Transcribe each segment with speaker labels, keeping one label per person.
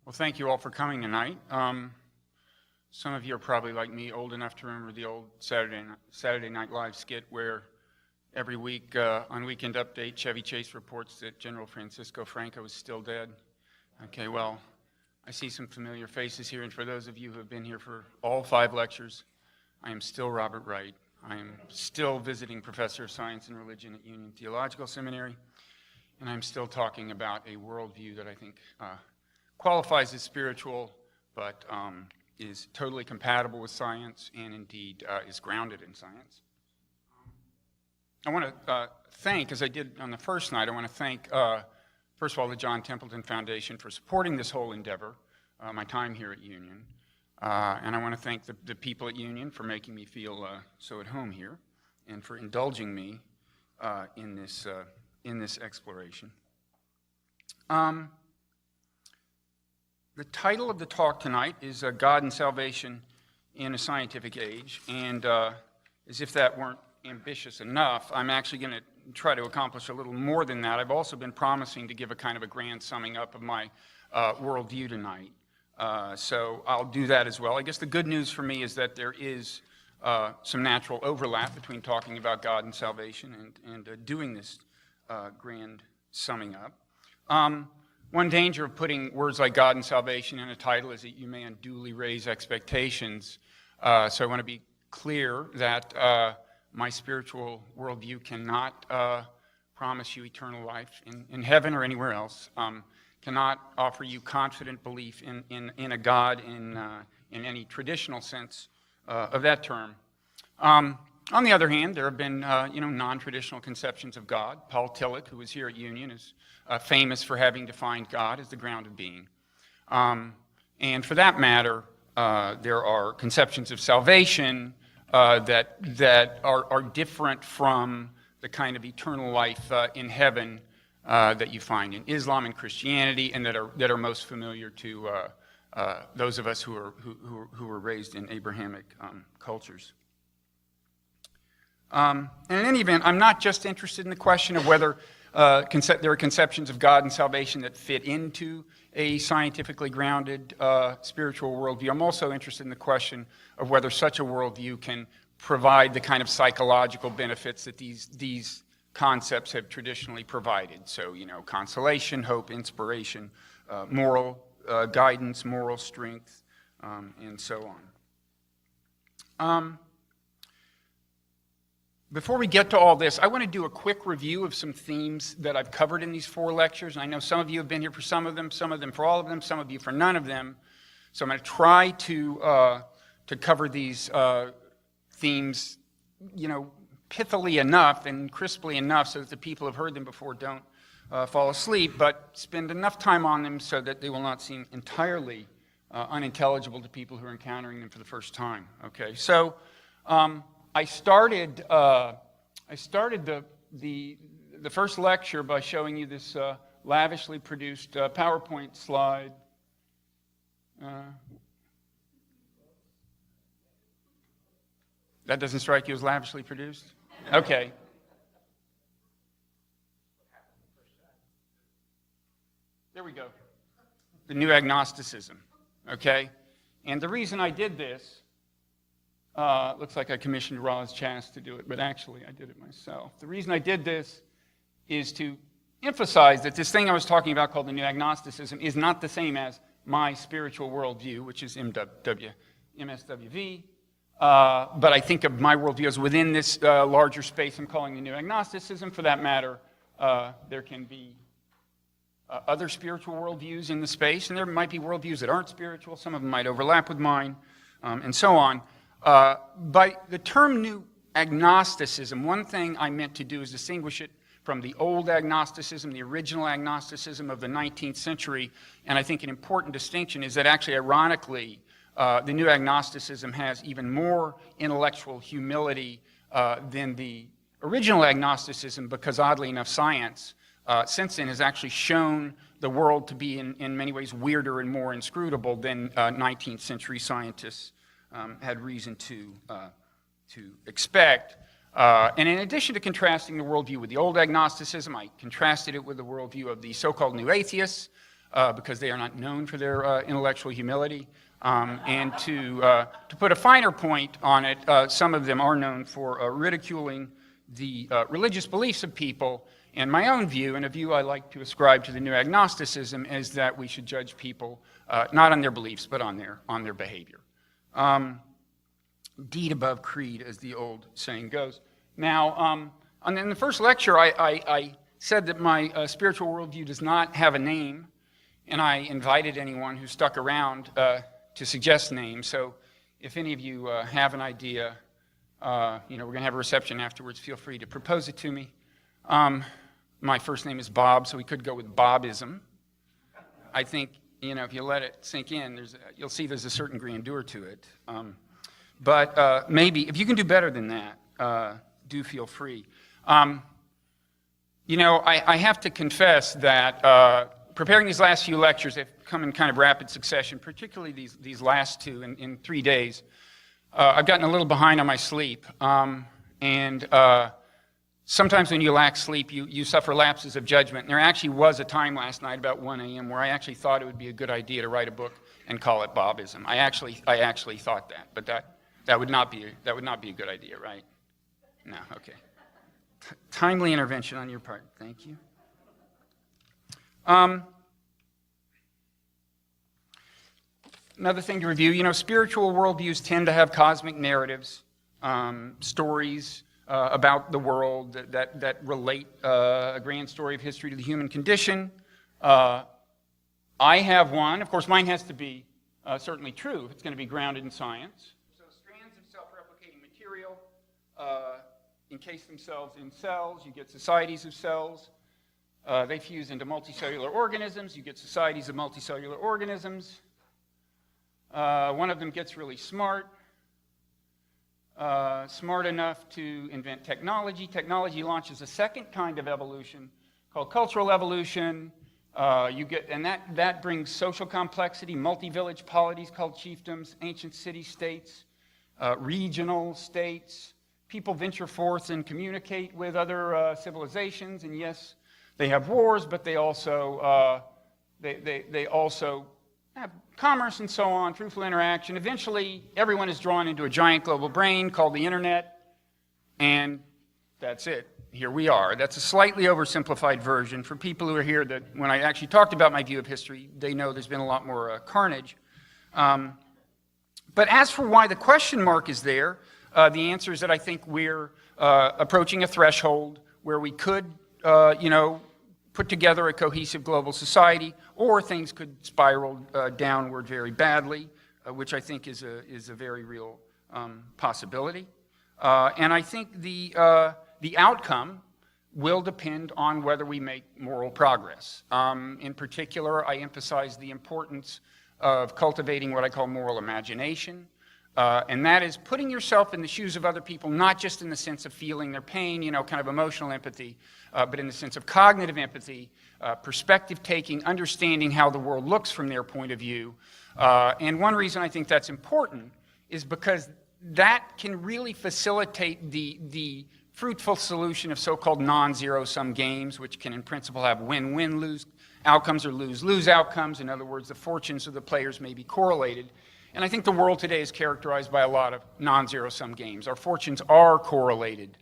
Speaker 1: Well, thank you all for coming tonight. Some of you are probably like me, old enough to remember the old Saturday Night Live skit where every week on Weekend Update, Chevy Chase reports that General Francisco Franco is still dead. Okay, well, I see some familiar faces here, and for those of you who have been here for all 5 lectures, I am still Robert Wright. I am still visiting professor of science and religion at Union Theological Seminary, and I'm still talking about a worldview that I think qualifies as spiritual, but is totally compatible with science and indeed is grounded in science. I want to thank, as I did on the first night, I want to thank, first of all, the John Templeton Foundation for supporting this whole endeavor, my time here at Union. And I want to thank the people at Union for making me feel so at home here and for indulging me in this exploration. The title of the talk tonight is God and Salvation in a Scientific Age, and as if that weren't ambitious enough, I'm actually going to try to accomplish a little more than that. I've also been promising to give a kind of a grand summing up of my worldview tonight, so I'll do that as well. I guess the good news for me is that there is some natural overlap between talking about God and salvation and doing this grand summing up. One danger of putting words like God and salvation in a title is that you may unduly raise expectations. So I want to be clear that my spiritual worldview cannot promise you eternal life in heaven or anywhere else, cannot offer you confident belief in a God in any traditional sense of that term. On the other hand, there have been non-traditional conceptions of God. Paul Tillich, who was here at Union, is famous for having defined God as the ground of being. And for that matter, there are conceptions of salvation that are different from the kind of eternal life in heaven that you find in Islam and Christianity, and that are most familiar to those of us who were raised in Abrahamic cultures. And in any event, I'm not just interested in the question of whether there are conceptions of God and salvation that fit into a scientifically grounded spiritual worldview. I'm also interested in the question of whether such a worldview can provide the kind of psychological benefits that these concepts have traditionally provided. So, consolation, hope, inspiration, moral guidance, moral strength, and so on. Before we get to all this, I want to do a quick review of some themes that I've covered in these 4 lectures. And I know some of you have been here for some of them for all of them, some of you for none of them. So I'm going to try to cover these themes, pithily enough and crisply enough so that the people who have heard them before don't fall asleep, but spend enough time on them so that they will not seem entirely unintelligible to people who are encountering them for the first time. Okay, so I started the first lecture by showing you this lavishly produced PowerPoint slide. That doesn't strike you as lavishly produced? Okay. There we go. The new agnosticism. Okay? And the reason I did this, looks like I commissioned Roz Chast to do it, but actually I did it myself. The reason I did this is to emphasize that this thing I was talking about called the new agnosticism is not the same as my spiritual worldview, which is MSWV, but I think of my worldview as within this larger space I'm calling the new agnosticism. For that matter, there can be other spiritual worldviews in the space, and there might be worldviews that aren't spiritual. Some of them might overlap with mine, and so on. By the term new agnosticism, one thing I meant to do is distinguish it from the old agnosticism, the original agnosticism of the 19th century, and I think an important distinction is that actually, ironically, the new agnosticism has even more intellectual humility than the original agnosticism, because oddly enough, science since then has actually shown the world to be in many ways weirder and more inscrutable than 19th century scientists had reason to expect. And in addition to contrasting the worldview with the old agnosticism, I contrasted it with the worldview of the so-called new atheists, because they are not known for their intellectual humility. And to put a finer point on it, some of them are known for ridiculing the religious beliefs of people. And my own view, and a view I like to ascribe to the new agnosticism, is that we should judge people not on their beliefs, but on their behavior. Deed above creed, as the old saying goes. Now, in the first lecture, I said that my spiritual worldview does not have a name, and I invited anyone who stuck around to suggest names. So if any of you have an idea, we're going to have a reception afterwards. Feel free to propose it to me. My first name is Bob, so we could go with Bobism. I think, if you let it sink in, you'll see there's a certain grandeur to it. But maybe, if you can do better than that, do feel free. I have to confess that preparing these last few lectures, they've come in kind of rapid succession, particularly these last two in 3 days. I've gotten a little behind on my sleep. Sometimes when you lack sleep, you suffer lapses of judgment. And there actually was a time last night about 1 a.m. where I actually thought it would be a good idea to write a book and call it Bobism. I actually thought that, but that would not be a good idea, right? No, okay. Timely intervention on your part. Thank you. Another thing to review, spiritual worldviews tend to have cosmic narratives, stories about the world that relate a grand story of history to the human condition. I have one. Of course, mine has to be certainly true if it's going to be grounded in science. So strands of self-replicating material encase themselves in cells. You get societies of cells. They fuse into multicellular organisms. You get societies of multicellular organisms. One of them gets really smart enough to invent technology. Technology launches a second kind of evolution called cultural evolution. That brings social complexity, multi-village polities called chiefdoms, ancient city-states, regional states. People venture forth and communicate with other civilizations, and yes, they have wars, but they also have commerce and so on, fruitful interaction. Eventually, everyone is drawn into a giant global brain called the internet, and that's it. Here we are. That's a slightly oversimplified version. For people who are here, that when I actually talked about my view of history, they know there's been a lot more carnage. But as for why the question mark is there, the answer is that I think we're approaching a threshold where we could, put together a cohesive global society, or things could spiral downward very badly, which I think is a very real possibility. And I think the outcome will depend on whether we make moral progress. In particular, I emphasize the importance of cultivating what I call moral imagination, and that is putting yourself in the shoes of other people, not just in the sense of feeling their pain, kind of emotional empathy, but in the sense of cognitive empathy, perspective taking, understanding how the world looks from their point of view. And one reason I think that's important is because that can really facilitate the fruitful solution of so-called non-zero sum games, which can in principle have win-win lose outcomes or lose-lose outcomes. In other words, the fortunes of the players may be correlated. And I think the world today is characterized by a lot of non-zero sum games. Our fortunes are correlated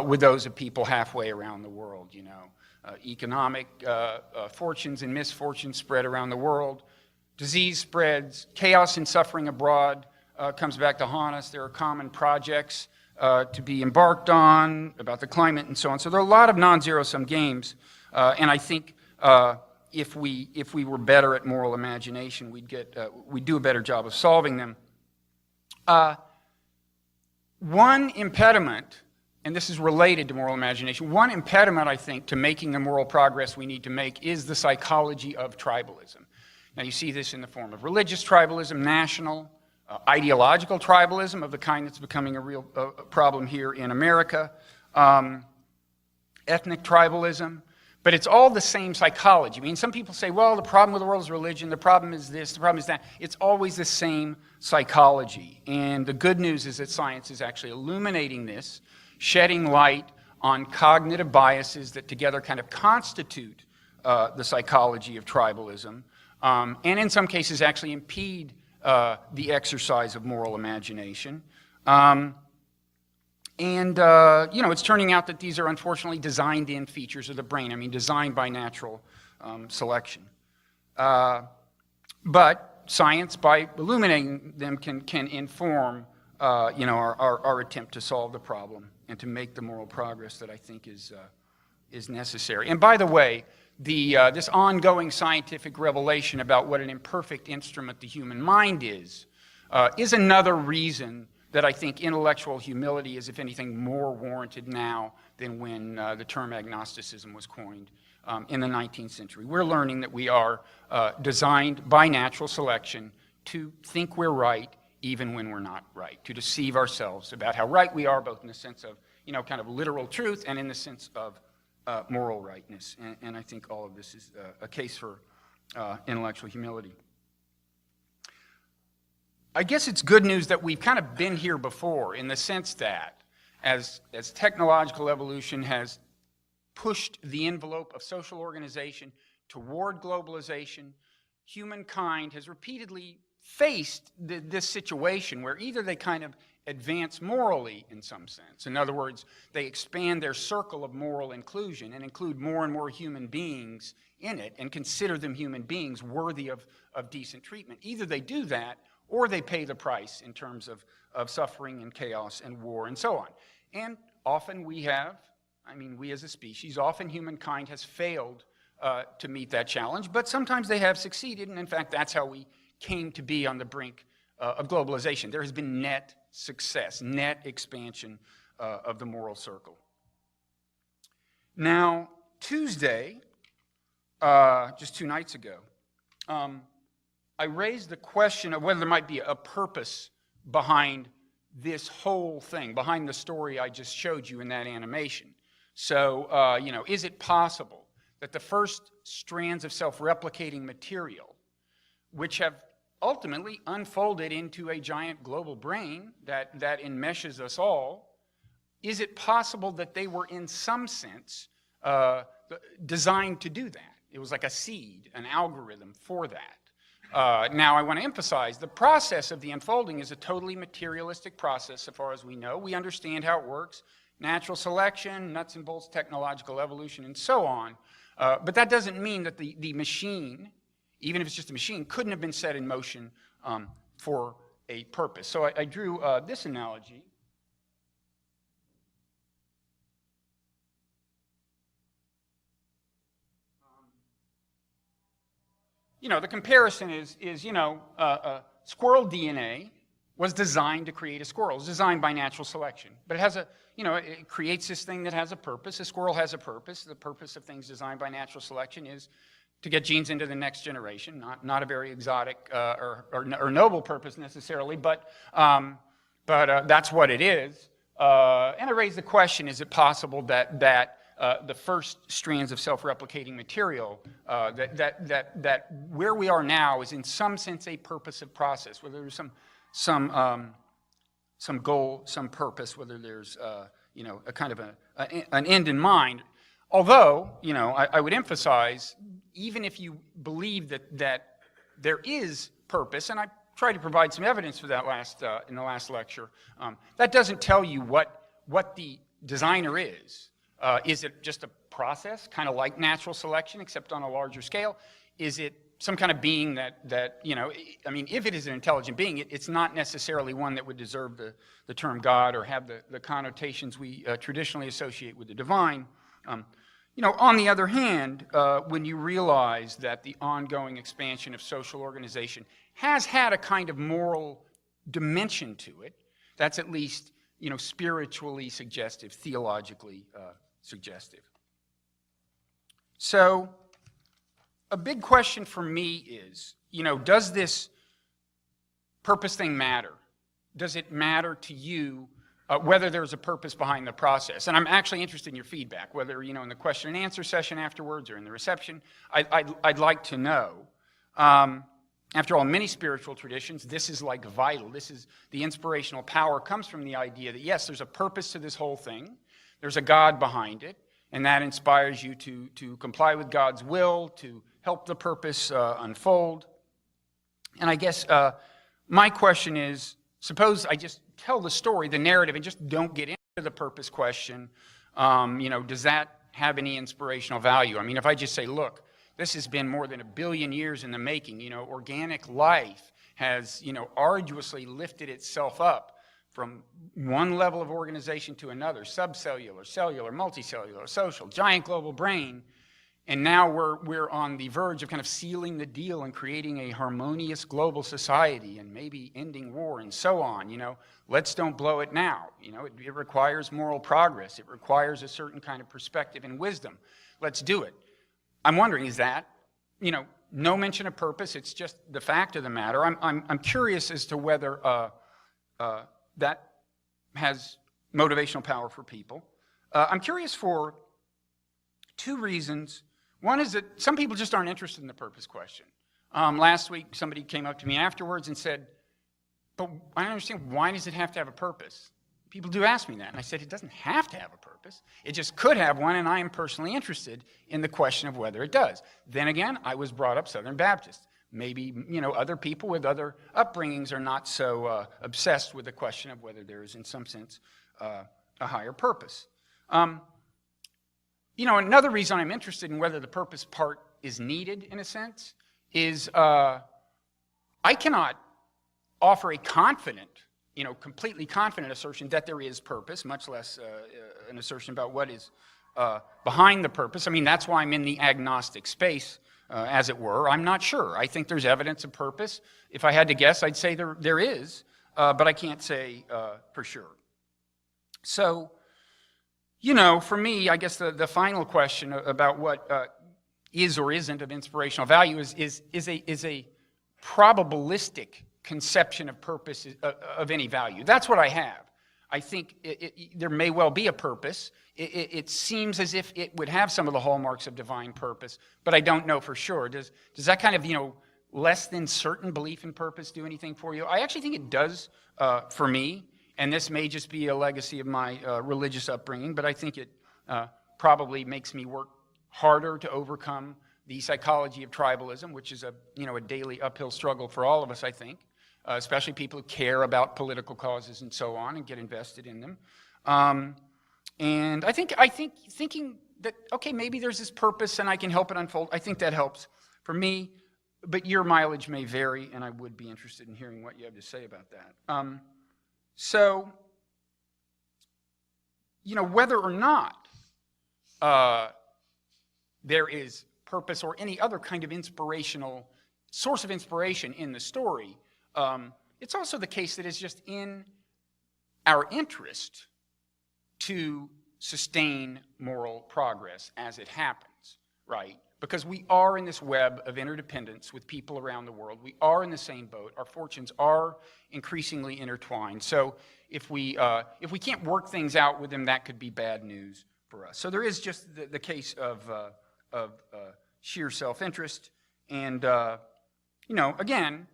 Speaker 1: with those of people halfway around the world, economic fortunes and misfortunes spread around the world. Disease spreads, chaos and suffering abroad comes back to haunt us. There are common projects to be embarked on about the climate and so on. So there are a lot of non-zero sum games, and I think if we were better at moral imagination, we'd do a better job of solving them. One impediment, and this is related to moral imagination, one impediment, I think, to making the moral progress we need to make is the psychology of tribalism. Now, you see this in the form of religious tribalism, national, ideological tribalism of the kind that's becoming a real problem here in America, ethnic tribalism. But it's all the same psychology. I mean, some people say, well, the problem with the world is religion, the problem is this, the problem is that. It's always the same psychology. And the good news is that science is actually illuminating this, shedding light on cognitive biases that together kind of constitute the psychology of tribalism. and in some cases actually impede the exercise of moral imagination. It's turning out that these are unfortunately designed-in features of the brain. I mean, designed by natural selection. But science, by illuminating them, can inform, our attempt to solve the problem and to make the moral progress that I think is necessary. And by the way, this ongoing scientific revelation about what an imperfect instrument the human mind is another reason that I think intellectual humility is, if anything, more warranted now than when the term agnosticism was coined in the 19th century. We're learning that we are designed by natural selection to think we're right even when we're not right, to deceive ourselves about how right we are, both in the sense of, kind of literal truth and in the sense of moral rightness. And I think all of this is a case for intellectual humility. I guess it's good news that we've kind of been here before, in the sense that as technological evolution has pushed the envelope of social organization toward globalization, humankind has repeatedly faced this situation where either they kind of advance morally in some sense. In other words, they expand their circle of moral inclusion and include more and more human beings in it and consider them human beings worthy of decent treatment. Either they do that, or they pay the price in terms of suffering and chaos and war and so on. And often we as a species, often humankind has failed to meet that challenge, but sometimes they have succeeded, and in fact that's how we came to be on the brink of globalization. There has been net success, net expansion of the moral circle. Now, Tuesday, just 2 nights ago, I raised the question of whether there might be a purpose behind this whole thing, behind the story I just showed you in that animation. So, is it possible that the first strands of self-replicating material, which have ultimately unfolded into a giant global brain that enmeshes us all, is it possible that they were in some sense designed to do that? It was like a seed, an algorithm for that. Now, I want to emphasize, the process of the unfolding is a totally materialistic process, so far as we know. We understand how it works, natural selection, nuts and bolts technological evolution, and so on. But that doesn't mean that the machine, even if it's just a machine, couldn't have been set in motion for a purpose. So I drew this analogy. The comparison is squirrel DNA was designed to create a squirrel. It was designed by natural selection. But it has it creates this thing that has a purpose. A squirrel has a purpose. The purpose of things designed by natural selection is to get genes into the next generation. Not a very exotic or noble purpose necessarily, but that's what it is. And I raised the question, is it possible that the first strands of self-replicating material, that where we are now is in some sense a purposive process, whether there's some goal, some purpose, whether there's a kind of an end in mind. Although, I would emphasize, even if you believe that there is purpose, and I tried to provide some evidence for that in the last lecture, that doesn't tell you what the designer is. Is it just a process, kind of like natural selection, except on a larger scale? Is it some kind of being that if it is an intelligent being, it's not necessarily one that would deserve the term God or have the connotations we traditionally associate with the divine. On the other hand, when you realize that the ongoing expansion of social organization has had a kind of moral dimension to it, that's at least, spiritually suggestive, theologically suggestive. So, a big question for me is, does this purpose thing matter? Does it matter to you whether there's a purpose behind the process? And I'm actually interested in your feedback, whether, in the question and answer session afterwards or in the reception. I'd like to know. After all, many spiritual traditions, this is like vital. This is the inspirational power comes from the idea that, yes, there's a purpose to this whole thing. There's a God behind it, and that inspires you to comply with God's will, to help the purpose unfold. And I guess my question is, suppose I just tell the story, the narrative, and just don't get into the purpose question. Does that have any inspirational value? I mean, if I just say, look, this has been more than 1 billion years in the making. Organic life has, arduously lifted itself up from one level of organization to another, subcellular, cellular, multicellular, social, giant global brain. And now we're on the verge of kind of sealing the deal and creating a harmonious global society and maybe ending war and so on. Let's don't blow it now. It requires moral progress. It requires a certain kind of perspective and wisdom. Let's do it. I'm wondering, is that, no mention of purpose? It's just the fact of the matter. I'm curious as to whether that has motivational power for people. I'm curious for 2 reasons. One is that some people just aren't interested in the purpose question. Last week, somebody came up to me afterwards and said, but I don't understand, why does it have to have a purpose? People do ask me that, and I said, it doesn't have to have a purpose. It just could have one, and I am personally interested in the question of whether it does. Then again, I was brought up Southern Baptist. Maybe, other people with other upbringings are not so obsessed with the question of whether there is, in some sense, a higher purpose. Another reason I'm interested in whether the purpose part is needed, in a sense, is I cannot offer a confident, completely confident assertion that there is purpose, much less an assertion about what is behind the purpose. I mean, that's why I'm in the agnostic space, as it were. I'm not sure. I think there's evidence of purpose. If I had to guess, I'd say there is, but I can't say for sure. So, for me, I guess the final question about what is or isn't of inspirational value is a probabilistic conception of purpose of any value. That's what I have. I think there may well be a purpose. It seems as if it would have some of the hallmarks of divine purpose, but I don't know for sure. Does that kind of, less than certain belief in purpose do anything for you? I actually think it does for me, and this may just be a legacy of my religious upbringing, but I think it probably makes me work harder to overcome the psychology of tribalism, which is a daily uphill struggle for all of us, I think. Especially people who care about political causes and so on and get invested in them. And I think thinking that, okay, maybe there's this purpose and I can help it unfold, I think that helps for me, but your mileage may vary, and I would be interested in hearing what you have to say about that. So, whether or not there is purpose or any other kind of source of inspiration in the story, it's also the case that it's just in our interest to sustain moral progress as it happens, right? Because we are in this web of interdependence with people around the world. We are in the same boat. Our fortunes are increasingly intertwined. So if we can't work things out with them, that could be bad news for us. So there is just the case of sheer self-interest. And, again,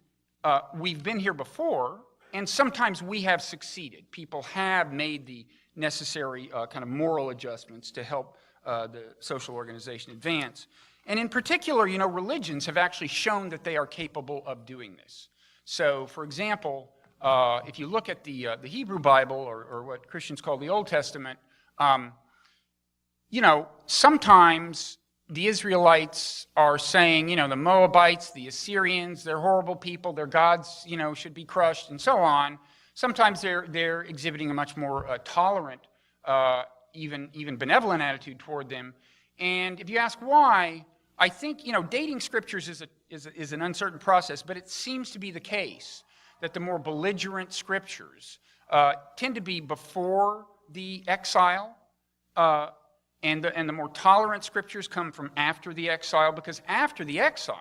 Speaker 1: we've been here before, and sometimes we have succeeded. People have made the necessary kind of moral adjustments to help the social organization advance. And in particular, religions have actually shown that they are capable of doing this. So, for example, if you look at the Hebrew Bible, or what Christians call the Old Testament, sometimes the Israelites are saying, the Moabites, the Assyrians, they're horrible people, their gods, should be crushed, and so on. Sometimes they're exhibiting a much more tolerant, even benevolent attitude toward them. And if you ask why, I think, dating scriptures is an uncertain process, but it seems to be the case that the more belligerent scriptures tend to be before the exile, and the more tolerant scriptures come from after the exile, because after the exile,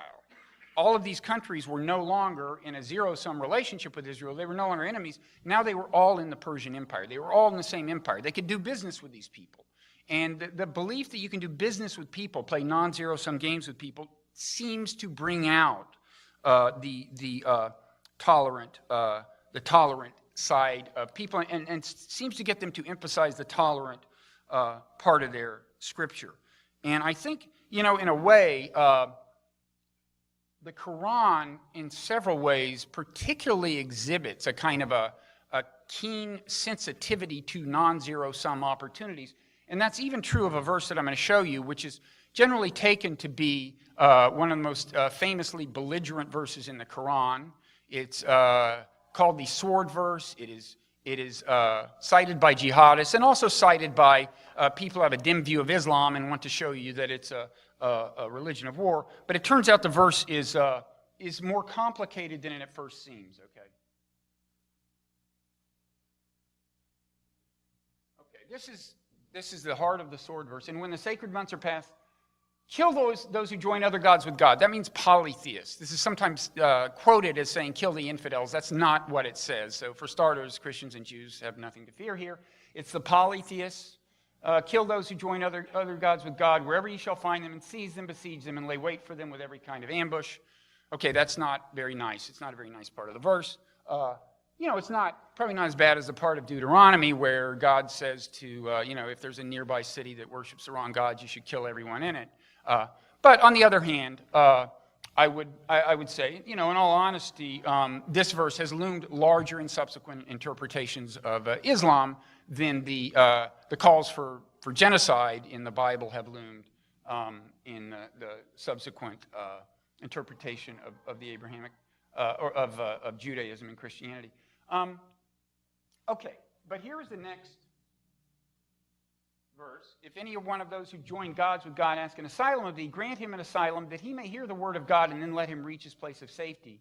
Speaker 1: all of these countries were no longer in a zero-sum relationship with Israel. They were no longer enemies. Now they were all in the Persian Empire. They were all in the same empire. They could do business with these people. And the belief that you can do business with people, play non-zero-sum games with people, seems to bring out the tolerant side of people, and seems to get them to emphasize the tolerant part of their scripture. And I think, in a way, the Quran, in several ways, particularly exhibits a kind of a keen sensitivity to non-zero sum opportunities. And that's even true of a verse that I'm going to show you, which is generally taken to be one of the most famously belligerent verses in the Quran. It's called the sword verse. It is cited by jihadists and also cited by people who have a dim view of Islam and want to show you that it's a religion of war. But it turns out the verse is more complicated than it at first seems. Okay. This is the heart of the sword verse. And when the sacred months are past, kill those who join other gods with God. That means polytheists. This is sometimes quoted as saying kill the infidels. That's not what it says. So for starters, Christians and Jews have nothing to fear here. It's the polytheists. Kill those who join other gods with God. Wherever you shall find them, and seize them, besiege them, and lay wait for them with every kind of ambush. Okay, that's not very nice. It's not a very nice part of the verse. It's probably not as bad as the part of Deuteronomy where God says to, if there's a nearby city that worships the wrong gods, you should kill everyone in it. But on the other hand, I would say, in all honesty, this verse has loomed larger in subsequent interpretations of Islam than the calls for genocide in the Bible have loomed in the subsequent interpretation of the Abrahamic or of Judaism and Christianity. Okay, but here is the next verse. If any one of those who join gods with God ask an asylum of thee, grant him an asylum that he may hear the word of God, and then let him reach his place of safety.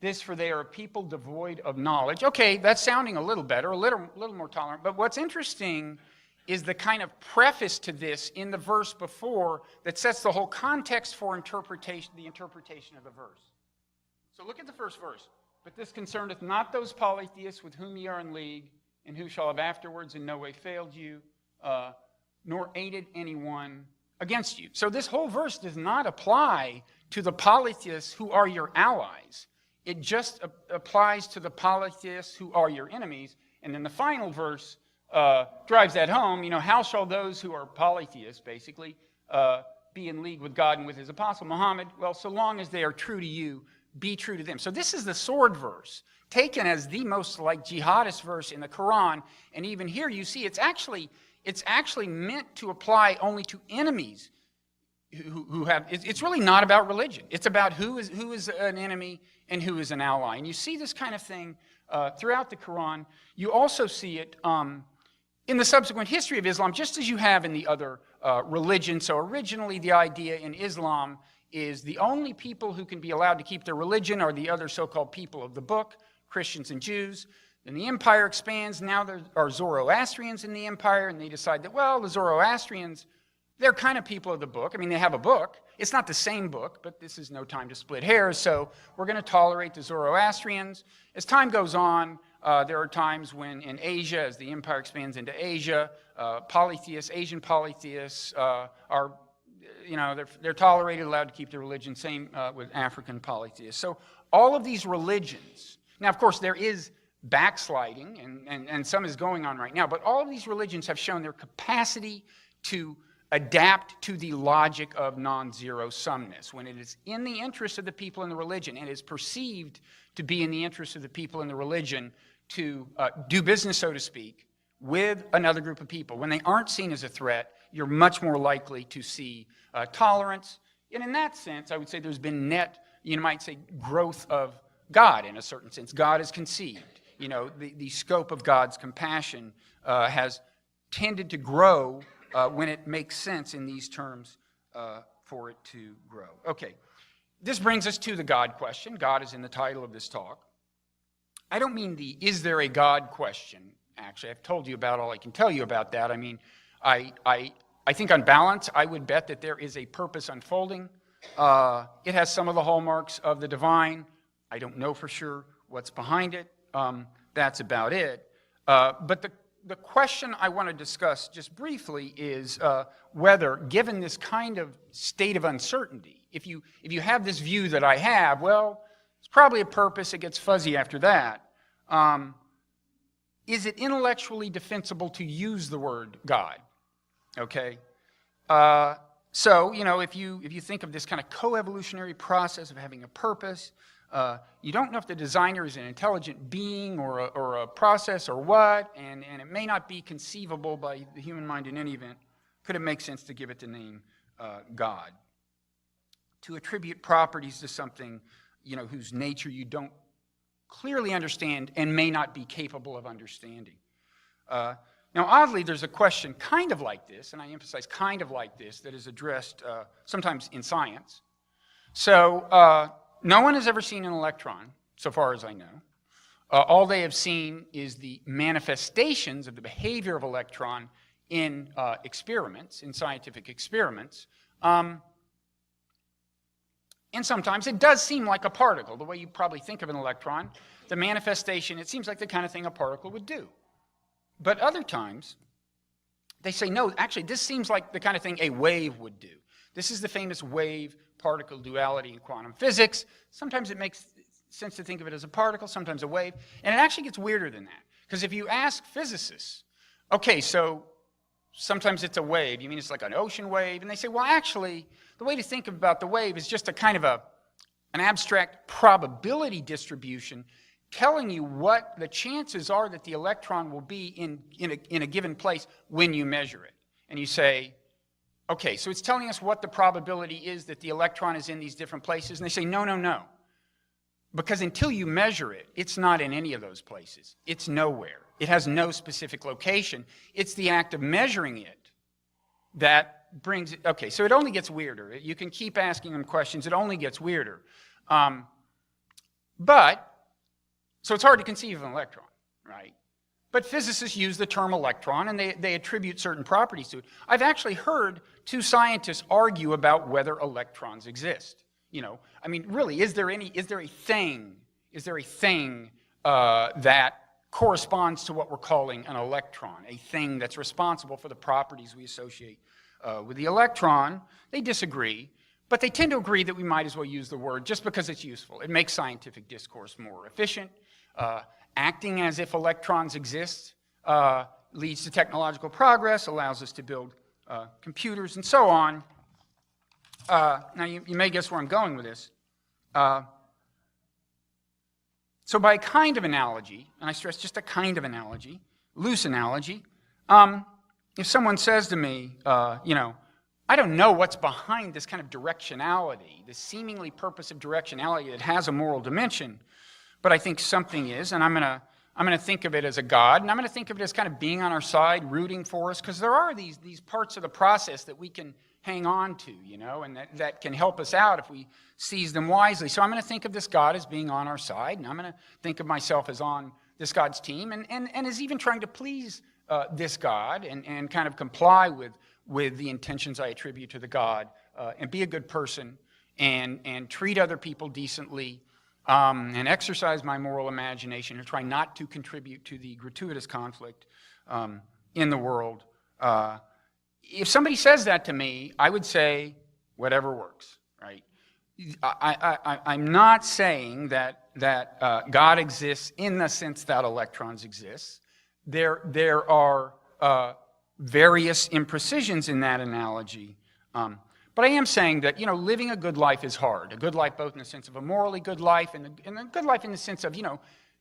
Speaker 1: This, for they are a people devoid of knowledge. Okay, that's sounding a little better, a little more tolerant. But what's interesting is the kind of preface to this in the verse before that sets the whole context for the interpretation of the verse. So look at the first verse. But this concerneth not those polytheists with whom ye are in league, and who shall have afterwards in no way failed you, nor aided anyone against you. So this whole verse does not apply to the polytheists who are your allies. It just applies to the polytheists who are your enemies. And then the final verse drives that home. How shall those who are polytheists, basically, be in league with God and with his apostle Muhammad? Well, so long as they are true to you, be true to them. So this is the sword verse, taken as the most like jihadist verse in the Quran. And even here you see it's actually meant to apply only to enemies who have, it's really not about religion. It's about who is an enemy and who is an ally. And you see this kind of thing throughout the Quran. You also see it in the subsequent history of Islam, just as you have in the other religions. So originally the idea in Islam is the only people who can be allowed to keep their religion are the other so-called people of the book, Christians and Jews. Then the empire expands. Now there are Zoroastrians in the empire, and they decide that, well, the Zoroastrians, they're kind of people of the book. I mean, they have a book. It's not the same book, but this is no time to split hairs, so we're going to tolerate the Zoroastrians. As time goes on, there are times when in Asia, as the empire expands into Asia, Asian polytheists are, they're tolerated, allowed to keep their religion. Same with African polytheists. So all of these religions, now, of course, there is backsliding, and some is going on right now, but all of these religions have shown their capacity to adapt to the logic of non-zero sumness. When it is in the interest of the people in the religion and is perceived to be in the interest of the people in the religion to do business, so to speak, with another group of people. When they aren't seen as a threat, you're much more likely to see tolerance. And in that sense, I would say there's been net, you might say, growth of God in a certain sense. God is conceived. The scope of God's compassion has tended to grow when it makes sense in these terms for it to grow. Okay, this brings us to the God question. God is in the title of this talk. I don't mean the is there a God question, actually. I've told you about all I can tell you about that. I mean, I think on balance, I would bet that there is a purpose unfolding. It has some of the hallmarks of the divine. I don't know for sure what's behind it. That's about it. But the question I want to discuss just briefly is whether, given this kind of state of uncertainty, if you have this view that I have, well, it's probably a purpose. It gets fuzzy after that. Is it intellectually defensible to use the word God? Okay. So, if you think of this kind of co-evolutionary process of having a purpose, you don't know if the designer is an intelligent being or a process or what, and it may not be conceivable by the human mind in any event. Could it make sense to give it the name God? To attribute properties to something, whose nature you don't clearly understand and may not be capable of understanding. Now, oddly, there's a question kind of like this, and I emphasize kind of like this, that is addressed sometimes in science. So, no one has ever seen an electron, so far as I know. All they have seen is the manifestations of the behavior of electron in experiments, in scientific experiments. And sometimes it does seem like a particle, the way you probably think of an electron. The manifestation, it seems like the kind of thing a particle would do. But other times, they say, no, actually, this seems like the kind of thing a wave would do. This is the famous wave-particle duality in quantum physics. Sometimes it makes sense to think of it as a particle, sometimes a wave. And it actually gets weirder than that. Because if you ask physicists, okay, so sometimes it's a wave. You mean it's like an ocean wave? And they say, well, actually, the way to think about the wave is just a kind of an abstract probability distribution telling you what the chances are that the electron will be in a given place when you measure it. And you say, okay, so it's telling us what the probability is that the electron is in these different places. And they say, no, no, no. Because until you measure it, it's not in any of those places. It's nowhere. It has no specific location. It's the act of measuring it that brings it. Okay, so it only gets weirder. You can keep asking them questions. It only gets weirder. So it's hard to conceive of an electron, right? But physicists use the term electron, and they attribute certain properties to it. I've actually heard two scientists argue about whether electrons exist. Really, is there a thing that corresponds to what we're calling an electron, a thing that's responsible for the properties we associate with the electron? They disagree, but they tend to agree that we might as well use the word just because it's useful. It makes scientific discourse more efficient. Acting as if electrons exist leads to technological progress, allows us to build computers, and so on. Now, you may guess where I'm going with this. So by a kind of analogy, and I stress just a kind of analogy, loose analogy, if someone says to me, I don't know what's behind this kind of directionality, this seemingly purposive directionality that has a moral dimension, but I think something is, and I'm going to think of it as a God, and I'm going to think of it as kind of being on our side, rooting for us, because there are these parts of the process that we can hang on to, and that can help us out if we seize them wisely. So I'm going to think of this God as being on our side, and I'm going to think of myself as on this God's team, and as even trying to please this God and kind of comply with the intentions I attribute to the God, and be a good person, and treat other people decently, and exercise my moral imagination and try not to contribute to the gratuitous conflict in the world. If somebody says that to me, I would say, whatever works, right? I'm not saying that God exists in the sense that electrons exist. There are various imprecisions in that analogy. But I am saying that, living a good life is hard. A good life both in the sense of a morally good life and a good life in the sense of,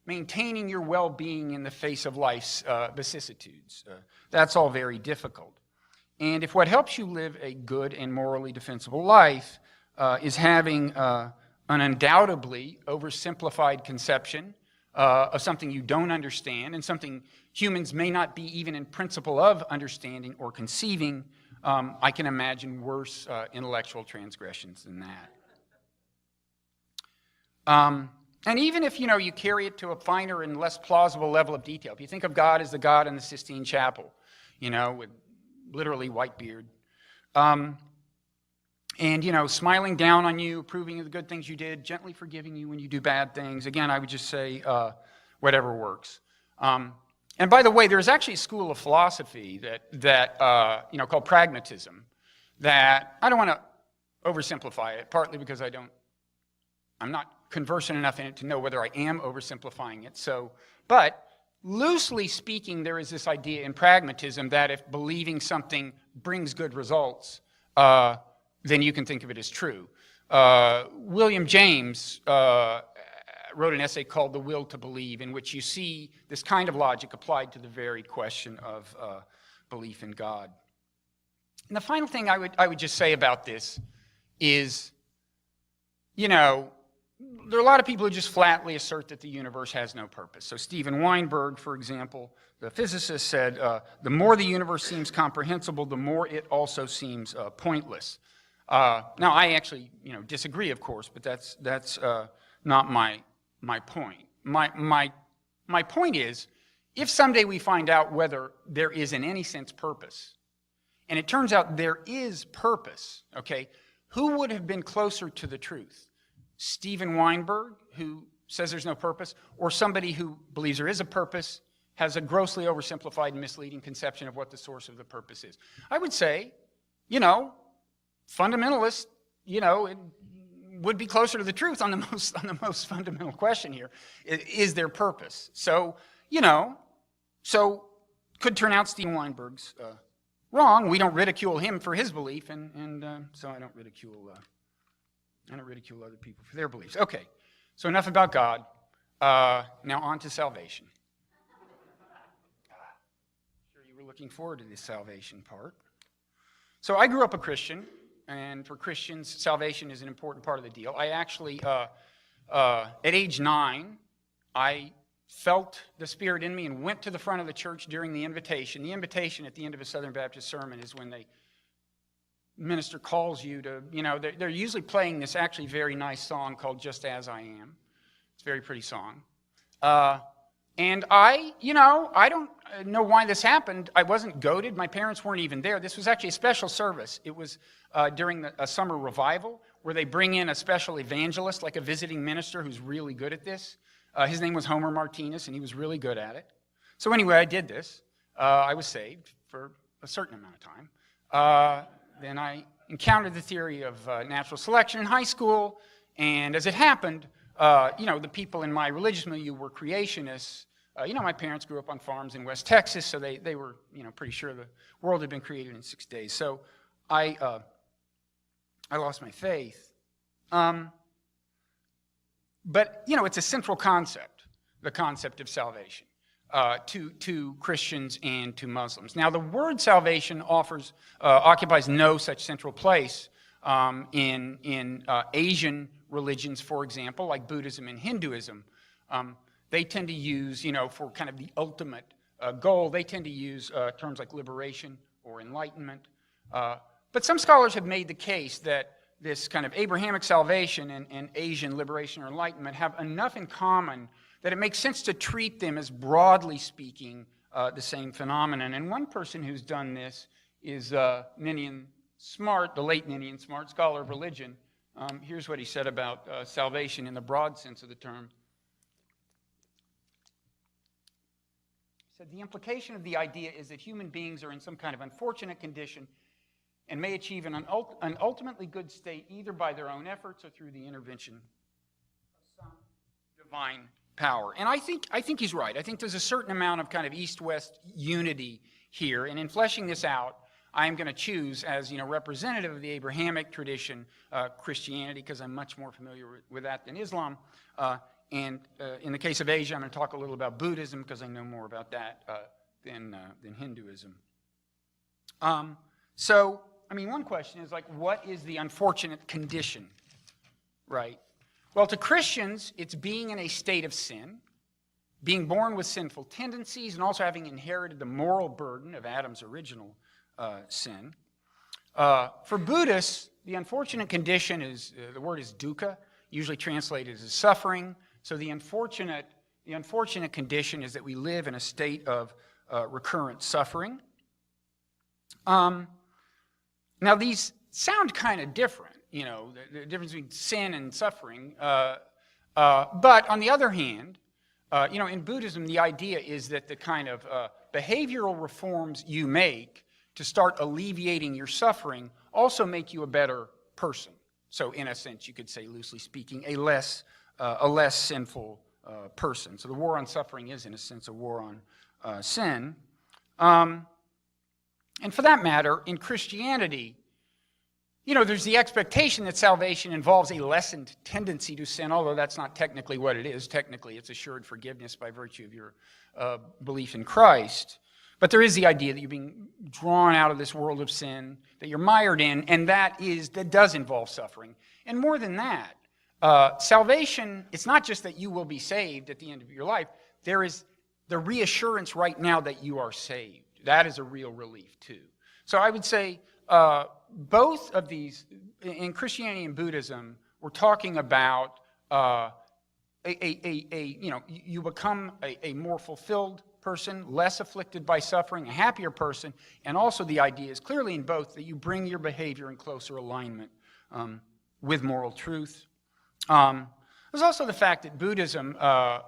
Speaker 1: maintaining your well-being in the face of life's vicissitudes. That's all very difficult. And if what helps you live a good and morally defensible life is having an undoubtedly oversimplified conception of something you don't understand and something humans may not be even in principle of understanding or conceiving, I can imagine worse intellectual transgressions than that. And even if, you carry it to a finer and less plausible level of detail, if you think of God as the God in the Sistine Chapel, with literally white beard, and, smiling down on you, approving of the good things you did, gently forgiving you when you do bad things, again, I would just say whatever works. And by the way, there's actually a school of philosophy that called pragmatism that I don't want to oversimplify it, partly because I'm not conversant enough in it to know whether I am oversimplifying it. But loosely speaking, there is this idea in pragmatism that if believing something brings good results, then you can think of it as true. William James wrote an essay called The Will to Believe, in which you see this kind of logic applied to the very question of belief in God. And the final thing I would just say about this is, you know, there are a lot of people who just flatly assert that the universe has no purpose. So Steven Weinberg, for example, the physicist, said, the more the universe seems comprehensible, the more it also seems pointless. Now, I actually, disagree, of course, but that's not my point. My point is, if someday we find out whether there is in any sense purpose, and it turns out there is purpose, okay, who would have been closer to the truth? Steven Weinberg, who says there's no purpose, or somebody who believes there is a purpose, has a grossly oversimplified and misleading conception of what the source of the purpose is? I would say, fundamentalists, it would be closer to the truth on the most fundamental question here. Is there purpose? So could turn out Steven Weinberg's wrong. We don't ridicule him for his belief, and so I don't ridicule other people for their beliefs. Okay, so enough about God. Now on to salvation. Sure, you were looking forward to this salvation part. So I grew up a Christian, and for Christians, salvation is an important part of the deal. I actually, at age 9, I felt the Spirit in me and went to the front of the church during the invitation. The invitation at the end of a Southern Baptist sermon is when the minister calls you to, they're usually playing this actually very nice song called Just As I Am. It's a very pretty song. And I don't know why this happened. I wasn't goaded. My parents weren't even there. This was actually a special service. It was during a summer revival where they bring in a special evangelist, like a visiting minister who's really good at this. His name was Homer Martinez, and he was really good at it. So anyway, I did this. I was saved for a certain amount of time. Then I encountered the theory of natural selection in high school, and as it happened, the people in my religious milieu were creationists. My parents grew up on farms in West Texas, so they were, pretty sure the world had been created in 6 days. So I lost my faith. But, it's a central concept, the concept of salvation, to Christians and to Muslims. Now, the word salvation occupies no such central place in Asian religions, for example, like Buddhism and Hinduism. They tend to use, for kind of the ultimate goal, they tend to use terms like liberation or enlightenment. But some scholars have made the case that this kind of Abrahamic salvation and Asian liberation or enlightenment have enough in common that it makes sense to treat them as, broadly speaking, the same phenomenon. And one person who's done this is Ninian Smart, the late Ninian Smart, scholar of religion. Here's what he said about salvation in the broad sense of the term. He said, the implication of the idea is that human beings are in some kind of unfortunate condition and may achieve an ultimately good state either by their own efforts or through the intervention of some divine power. And I think he's right. I think there's a certain amount of kind of East-West unity here. And in fleshing this out, I am going to choose as representative of the Abrahamic tradition, Christianity, because I'm much more familiar with that than Islam. And in the case of Asia, I'm going to talk a little about Buddhism because I know more about that than Hinduism. So, one question is what is the unfortunate condition, right? Well, to Christians, it's being in a state of sin, being born with sinful tendencies, and also having inherited the moral burden of Adam's original sin. For Buddhists, the unfortunate condition is, the word is dukkha, usually translated as suffering. So the unfortunate condition is that we live in a state of recurrent suffering. Now, these sound kind of different, the difference between sin and suffering. But on the other hand, in Buddhism, the idea is that the kind of behavioral reforms you make to start alleviating your suffering also make you a better person. So in a sense, you could say, loosely speaking, a less sinful person. So the war on suffering is, in a sense, a war on sin. And for that matter, in Christianity, there's the expectation that salvation involves a lessened tendency to sin, although that's not technically what it is. Technically, it's assured forgiveness by virtue of your belief in Christ. But there is the idea that you're being drawn out of this world of sin, that you're mired in, and that does involve suffering. And more than that, salvation, it's not just that you will be saved at the end of your life. There is the reassurance right now that you are saved. That is a real relief, too. So I would say both of these, in Christianity and Buddhism, we're talking about you become a more fulfilled person, less afflicted by suffering, a happier person, and also the idea is clearly in both that you bring your behavior in closer alignment with moral truth. There's also the fact that Buddhism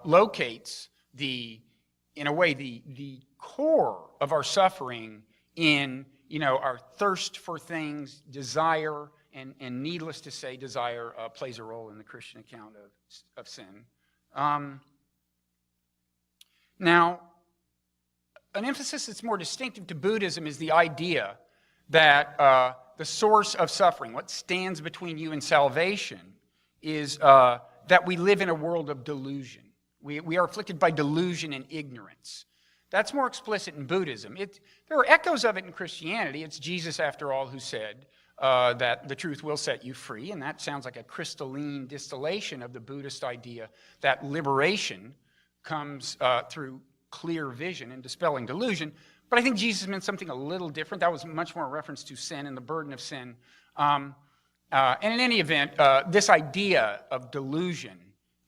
Speaker 1: locates in a way, the core of our suffering in, our thirst for things, desire, and needless to say, desire plays a role in the Christian account of sin. Now, an emphasis that's more distinctive to Buddhism is the idea that the source of suffering, what stands between you and salvation, is that we live in a world of delusion. We are afflicted by delusion and ignorance. That's more explicit in Buddhism. There are echoes of it in Christianity. It's Jesus, after all, who said that the truth will set you free, and that sounds like a crystalline distillation of the Buddhist idea that liberation comes through clear vision and dispelling delusion. But I think Jesus meant something a little different. That was much more a reference to sin and the burden of sin. And in any event, this idea of delusion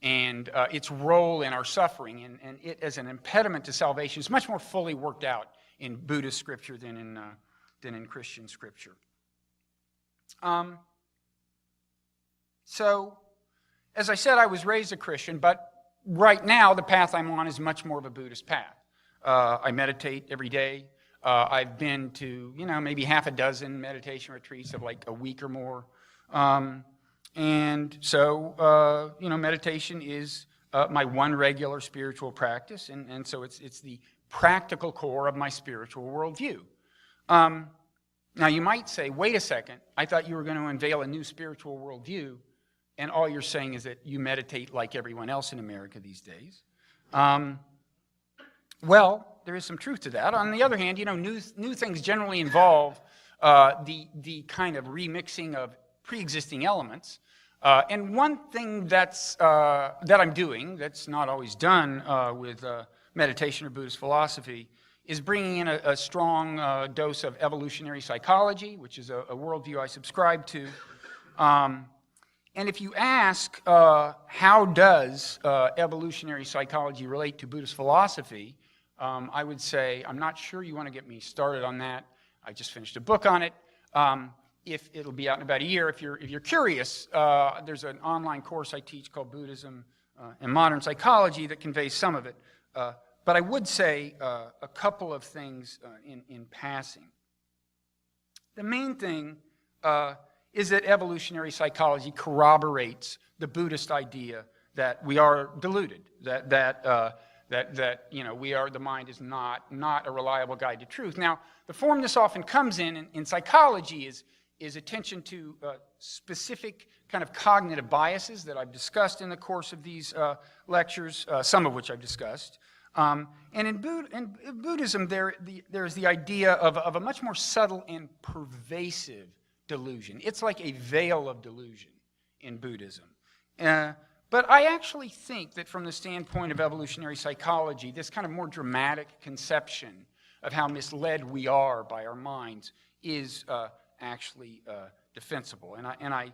Speaker 1: and its role in our suffering and it as an impediment to salvation is much more fully worked out in Buddhist scripture than in Christian scripture. So, as I said, I was raised a Christian, but right now the path I'm on is much more of a Buddhist path. I meditate every day. I've been to, maybe half a dozen meditation retreats of like a week or more. And so, meditation is my one regular spiritual practice, and so it's the practical core of my spiritual worldview. Now, you might say, wait a second, I thought you were going to unveil a new spiritual worldview, and all you're saying is that you meditate like everyone else in America these days. Well, there is some truth to that. On the other hand, new things generally involve the kind of remixing of pre-existing elements. And one thing that I'm doing, that's not always done with meditation or Buddhist philosophy, is bringing in a strong dose of evolutionary psychology, which is a worldview I subscribe to. And if you ask, how does evolutionary psychology relate to Buddhist philosophy, I would say, I'm not sure you want to get me started on that. I just finished a book on it. If it'll be out in about a year. If you're curious, there's an online course I teach called Buddhism and Modern Psychology that conveys some of it. But I would say a couple of things in passing. The main thing is that evolutionary psychology corroborates the Buddhist idea that we are deluded, that the mind is not a reliable guide to truth. Now, the form this often comes in psychology is attention to specific kind of cognitive biases that I've discussed in the course of these lectures, some of which I've discussed. And in Buddhism, there's the idea of a much more subtle and pervasive delusion. It's like a veil of delusion in Buddhism. But I actually think that from the standpoint of evolutionary psychology, this kind of more dramatic conception of how misled we are by our minds is actually defensible. And I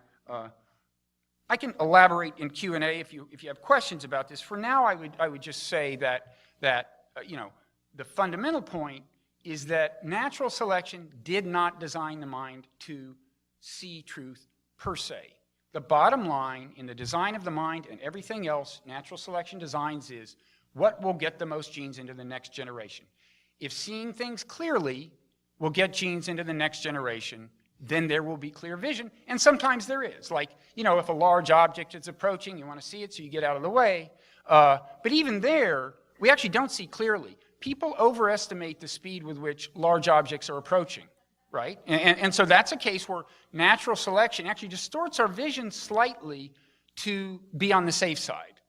Speaker 1: can elaborate in Q&A if you have questions about this. For now, I would just say that the fundamental point is that natural selection did not design the mind to see truth per se. The bottom line in the design of the mind and everything else natural selection designs is what will get the most genes into the next generation. If seeing things clearly will get genes into the next generation, then there will be clear vision, and sometimes there is. Like, if a large object is approaching, you want to see it, so you get out of the way. But even there, we actually don't see clearly. People overestimate the speed with which large objects are approaching. right? And so that's a case where natural selection actually distorts our vision slightly to be on the safe side,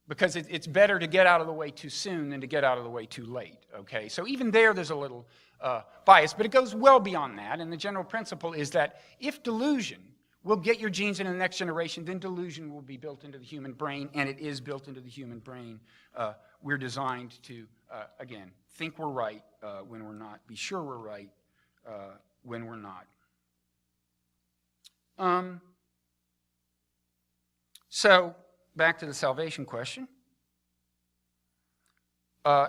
Speaker 1: because it's better to get out of the way too soon than to get out of the way too late, okay? So even there's a little bias, but it goes well beyond that, and the general principle is that if delusion will get your genes into the next generation, then delusion will be built into the human brain, and it is built into the human brain. We're designed to, again, think we're right when we're not, be sure we're right when we're not. So, back to the salvation question.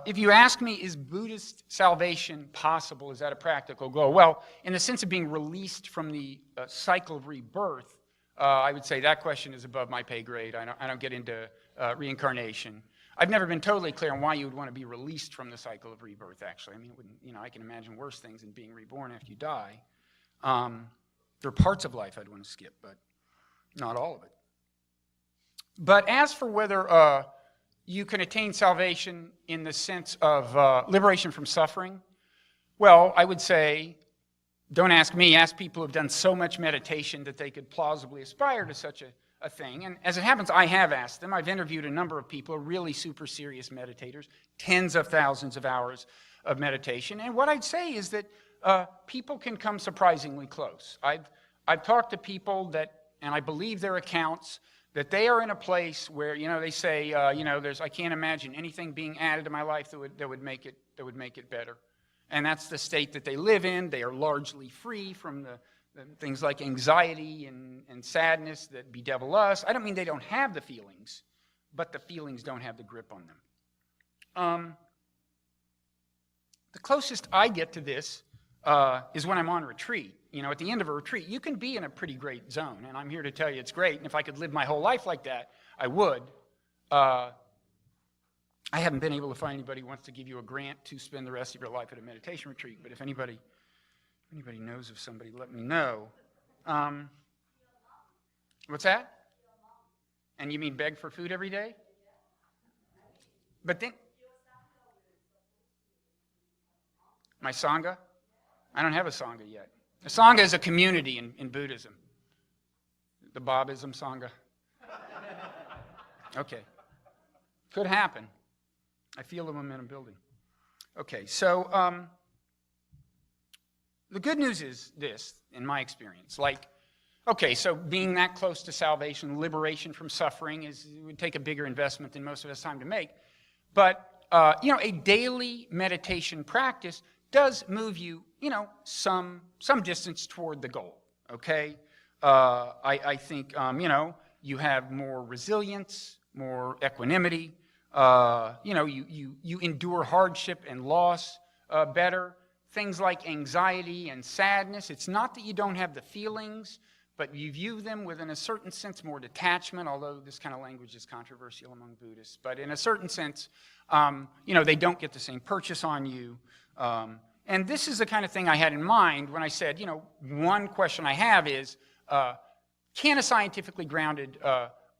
Speaker 1: If you ask me, is Buddhist salvation possible? Is that a practical goal? Well, in the sense of being released from the cycle of rebirth, I would say that question is above my pay grade. I don't get into reincarnation. I've never been totally clear on why you would want to be released from the cycle of rebirth, actually. I mean, I can imagine worse things than being reborn after you die. There are parts of life I'd want to skip, but not all of it. But as for whether you can attain salvation in the sense of liberation from suffering, well, I would say, don't ask me, ask people who have done so much meditation that they could plausibly aspire to such a thing. And as it happens, I have asked them. I've interviewed a number of people, really super serious meditators, tens of thousands of hours of meditation. And what I'd say is that people can come surprisingly close. I've talked to people that, and I believe their accounts, that they are in a place where, they say, I can't imagine anything being added to my life that would make it better. And that's the state that they live in. They are largely free from the things like anxiety and sadness that bedevil us. I don't mean they don't have the feelings, but the feelings don't have the grip on them. The closest I get to this is when I'm on retreat. At the end of a retreat, you can be in a pretty great zone, and I'm here to tell you it's great, and if I could live my whole life like that, I would. I haven't been able to find anybody who wants to give you a grant to spend the rest of your life at a meditation retreat, but if anybody knows of somebody, let me know. What's that? And you mean beg for food every day? But then, my Sangha? I don't have a Sangha yet. A Sangha is a community in Buddhism. The Babism Sangha. Okay. Could happen. I feel the momentum building. Okay, so the good news is this, in my experience. So being that close to salvation, liberation from suffering, it would take a bigger investment than most of us time to make. But, a daily meditation practice does move you, some distance toward the goal, okay? I think, you have more resilience, more equanimity. You endure hardship and loss better. Things like anxiety and sadness, it's not that you don't have the feelings, but you view them with, in a certain sense, more detachment, although this kind of language is controversial among Buddhists. But in a certain sense, they don't get the same purchase on you. And this is the kind of thing I had in mind when I said, one question I have is, can a scientifically grounded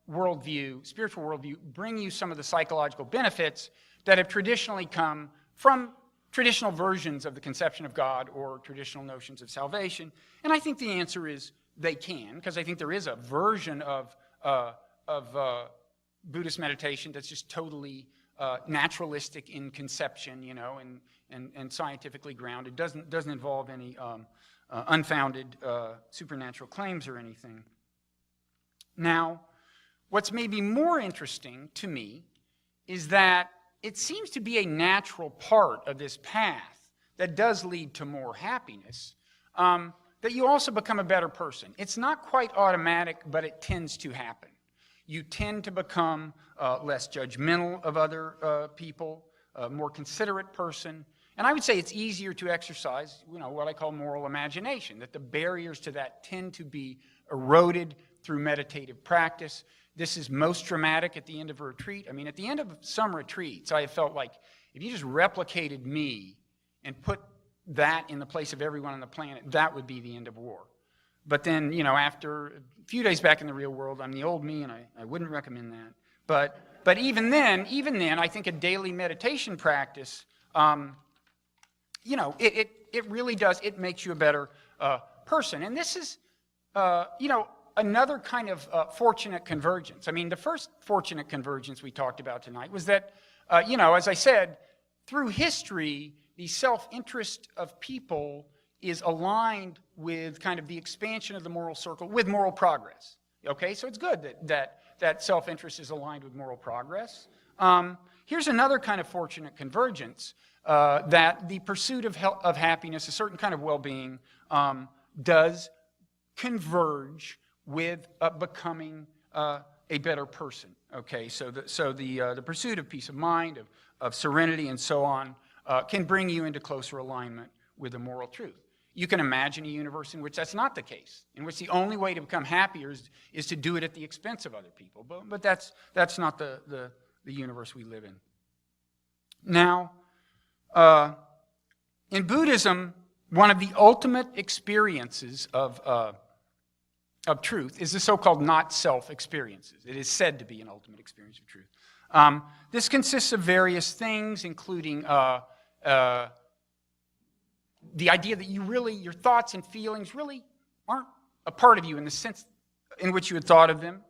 Speaker 1: worldview, spiritual worldview, bring you some of the psychological benefits that have traditionally come from traditional versions of the conception of God or traditional notions of salvation? And I think the answer is they can, because I think there is a version of Buddhist meditation that's just totally naturalistic in conception, and scientifically grounded. Doesn't involve any unfounded supernatural claims or anything. Now, what's maybe more interesting to me is that it seems to be a natural part of this path that does lead to more happiness, that you also become a better person. It's not quite automatic, but it tends to happen. You tend to become less judgmental of other people, a more considerate person. And I would say it's easier to exercise, what I call moral imagination, that the barriers to that tend to be eroded through meditative practice. This is most dramatic at the end of a retreat. I mean, at the end of some retreats, I have felt like if you just replicated me and put that in the place of everyone on the planet, that would be the end of war. But then, after a few days back in the real world, I'm the old me, and I wouldn't recommend that. But even then, I think a daily meditation practice, it really does. It makes you a better person. And this is, another kind of fortunate convergence. I mean, the first fortunate convergence we talked about tonight was that, as I said, through history, the self-interest of people is aligned with kind of the expansion of the moral circle with moral progress. Okay, so it's good that self-interest is aligned with moral progress. Here's another kind of fortunate convergence, that the pursuit of happiness, a certain kind of well-being, does converge with becoming a better person. Okay, so the pursuit of peace of mind, of serenity, and so on, can bring you into closer alignment with the moral truth. You can imagine a universe in which that's not the case, in which the only way to become happier is to do it at the expense of other people. But that's not the universe we live in. Now, in Buddhism, one of the ultimate experiences of truth is the so-called not-self experiences. It is said to be an ultimate experience of truth. This consists of various things, including the idea that your thoughts and feelings really aren't a part of you in the sense in which you had thought of them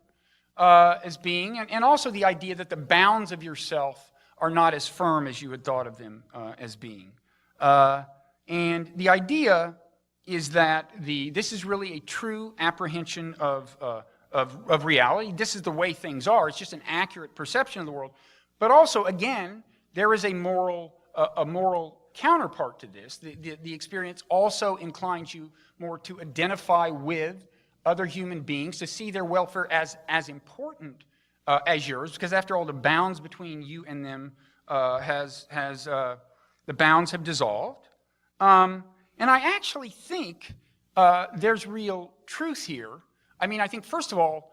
Speaker 1: as being, and also the idea that the bounds of yourself are not as firm as you had thought of them as being. And the idea is that this is really a true apprehension of reality. This is the way things are. It's just an accurate perception of the world. But also, again, there is a moral counterpart to this. The experience also inclines you more to identify with other human beings, to see their welfare as important as yours, because after all, the bounds between you and them the bounds have dissolved. And I actually think there's real truth here. I mean, I think, first of all,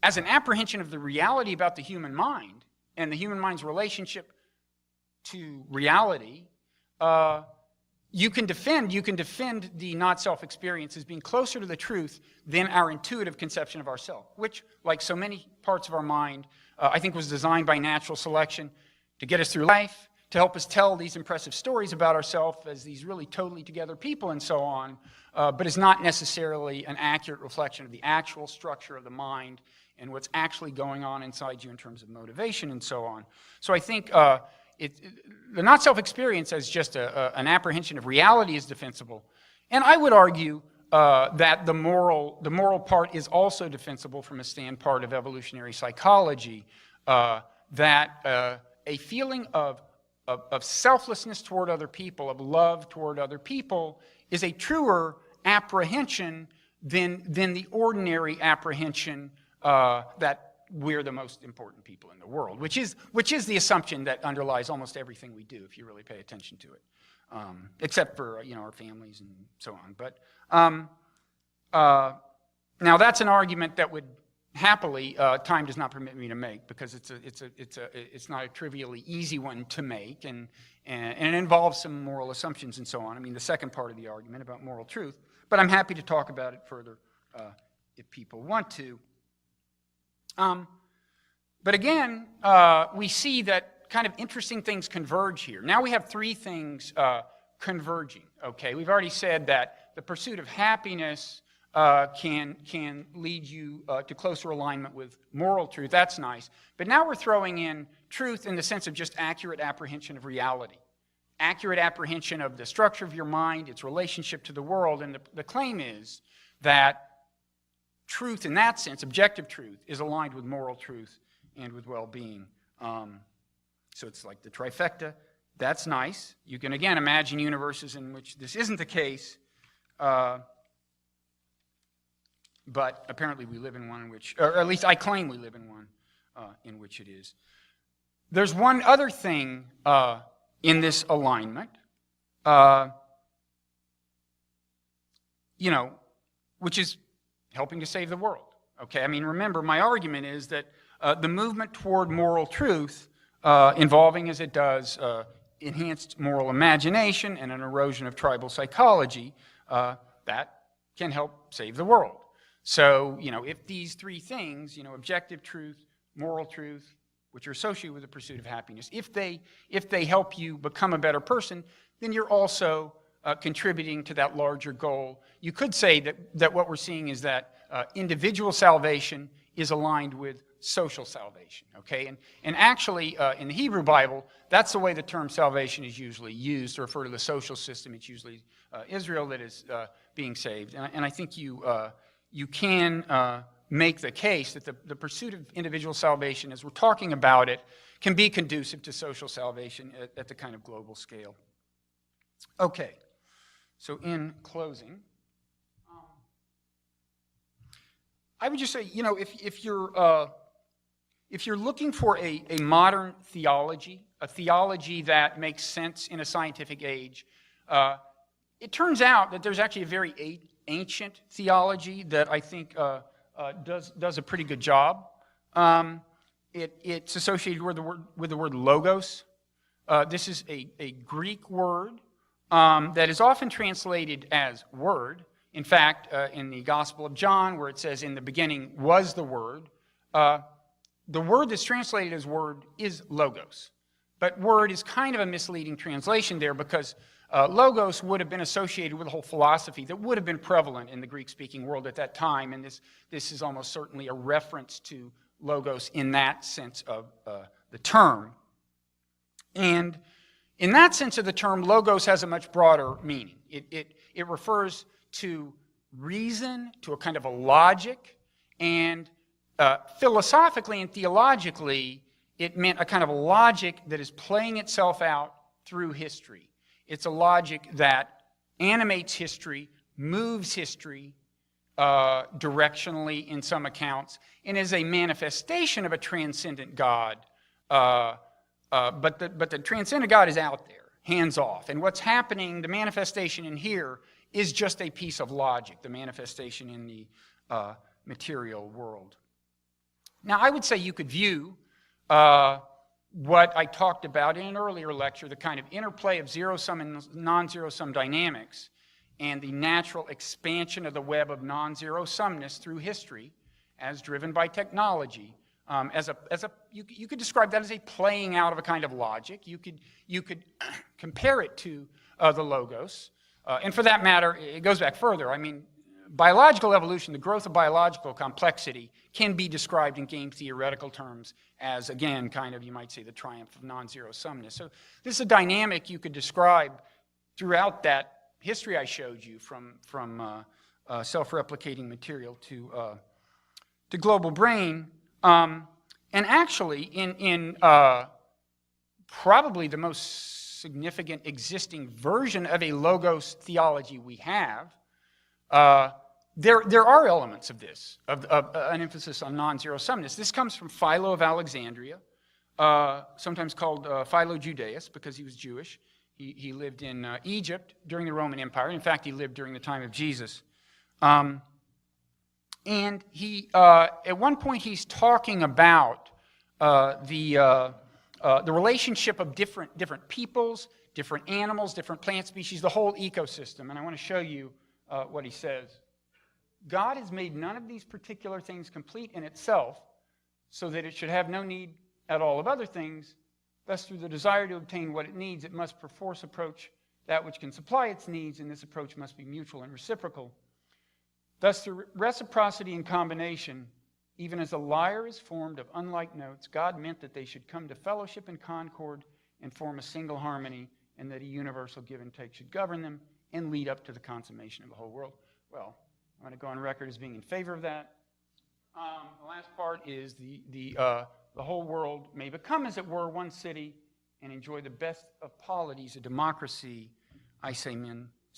Speaker 1: as an apprehension of the reality about the human mind and the human mind's relationship to reality, you can defend the not-self experience as being closer to the truth than our intuitive conception of ourself, which, like so many parts of our mind, I think was designed by natural selection to get us through life, to help us tell these impressive stories about ourselves as these really totally together people and so on, but is not necessarily an accurate reflection of the actual structure of the mind and what's actually going on inside you in terms of motivation and so on. So I think the not-self experience as just an apprehension of reality is defensible. And I would argue that the moral part is also defensible from a standpoint of evolutionary psychology, that a feeling of selflessness toward other people, of love toward other people, is a truer apprehension than the ordinary apprehension that we're the most important people in the world, which is the assumption that underlies almost everything we do, if you really pay attention to it, except for our families and so on. But now that's an argument that would happily time does not permit me to make, because it's not a trivially easy one to make, and it involves some moral assumptions and so on. I mean, the second part of the argument about moral truth. But I'm happy to talk about it further if people want to. But again, we see that kind of interesting things converge here. Now we have three things converging. Okay, we've already said that the pursuit of happiness can lead you to closer alignment with moral truth. That's nice. But now we're throwing in truth in the sense of just accurate apprehension of reality, accurate apprehension of the structure of your mind, its relationship to the world. And the claim is that truth in that sense, objective truth, is aligned with moral truth and with well-being. So it's like the trifecta. That's nice. You can, again, imagine universes in which this isn't the case, but apparently we live in one in which, or at least I claim we live in one in which it is. There's one other thing in this alignment, which is helping to save the world. Okay, I mean, remember, my argument is that the movement toward moral truth, involving as it does enhanced moral imagination and an erosion of tribal psychology, that can help save the world. So, if these three things, objective truth, moral truth, which are associated with the pursuit of happiness, if they help you become a better person, then you're also contributing to that larger goal. You could say that what we're seeing is that individual salvation is aligned with social salvation, okay? And actually, in the Hebrew Bible, that's the way the term salvation is usually used to refer to the social system. It's usually Israel that is being saved. And I think you can make the case that the pursuit of individual salvation, as we're talking about it, can be conducive to social salvation at the kind of global scale. Okay, so in closing, I would just say, if you're looking for a modern theology, a theology that makes sense in a scientific age, it turns out that there's actually a very ancient theology that I think does a pretty good job. It's associated with the word logos. This is a Greek word that is often translated as word. In fact, in the Gospel of John, where it says, "In the beginning was the Word," the word that's translated as word is logos. But word is kind of a misleading translation there because logos would have been associated with a whole philosophy that would have been prevalent in the Greek-speaking world at that time, and this is almost certainly a reference to logos in that sense of the term. And in that sense of the term, logos has a much broader meaning. It refers to reason, to a kind of a logic, and philosophically and theologically, it meant a kind of a logic that is playing itself out through history. It's a logic that animates history, moves history directionally in some accounts, and is a manifestation of a transcendent God. But the transcendent God is out there, hands off. And what's happening, the manifestation in here, is just a piece of logic, the manifestation in the material world. Now, I would say you could view what I talked about in an earlier lecture, the kind of interplay of zero-sum and non-zero-sum dynamics, and the natural expansion of the web of non-zero-sumness through history, as driven by technology. You could describe that as a playing out of a kind of logic. You could compare it to the logos. And for that matter, it goes back further. I mean, biological evolution, the growth of biological complexity, can be described in game theoretical terms as, again, kind of, you might say, the triumph of non-zero-sumness. So this is a dynamic you could describe throughout that history I showed you, from self-replicating material to global brain. And actually, in probably the most significant existing version of a logos theology we have, there are elements of this, of an emphasis on non-zero-sumness. This comes from Philo of Alexandria, sometimes called Philo Judaeus because he was Jewish. He lived in Egypt during the Roman Empire. In fact, he lived during the time of Jesus. And he, at one point, he's talking about the relationship of different peoples, different animals, different plant species, the whole ecosystem. And I want to show you what he says. God has made none of these particular things complete in itself, so that it should have no need at all of other things. Thus, through the desire to obtain what it needs, it must perforce approach that which can supply its needs, and this approach must be mutual and reciprocal. Thus, through reciprocity and combination, even as a lyre is formed of unlike notes, God meant that they should come to fellowship and concord and form a single harmony, and that a universal give and take should govern them and lead up to the consummation of the whole world. Well, I'm going to go on record as being in favor of that. The last part is the whole world may become, as it were, one city and enjoy the best of polities, a democracy. I say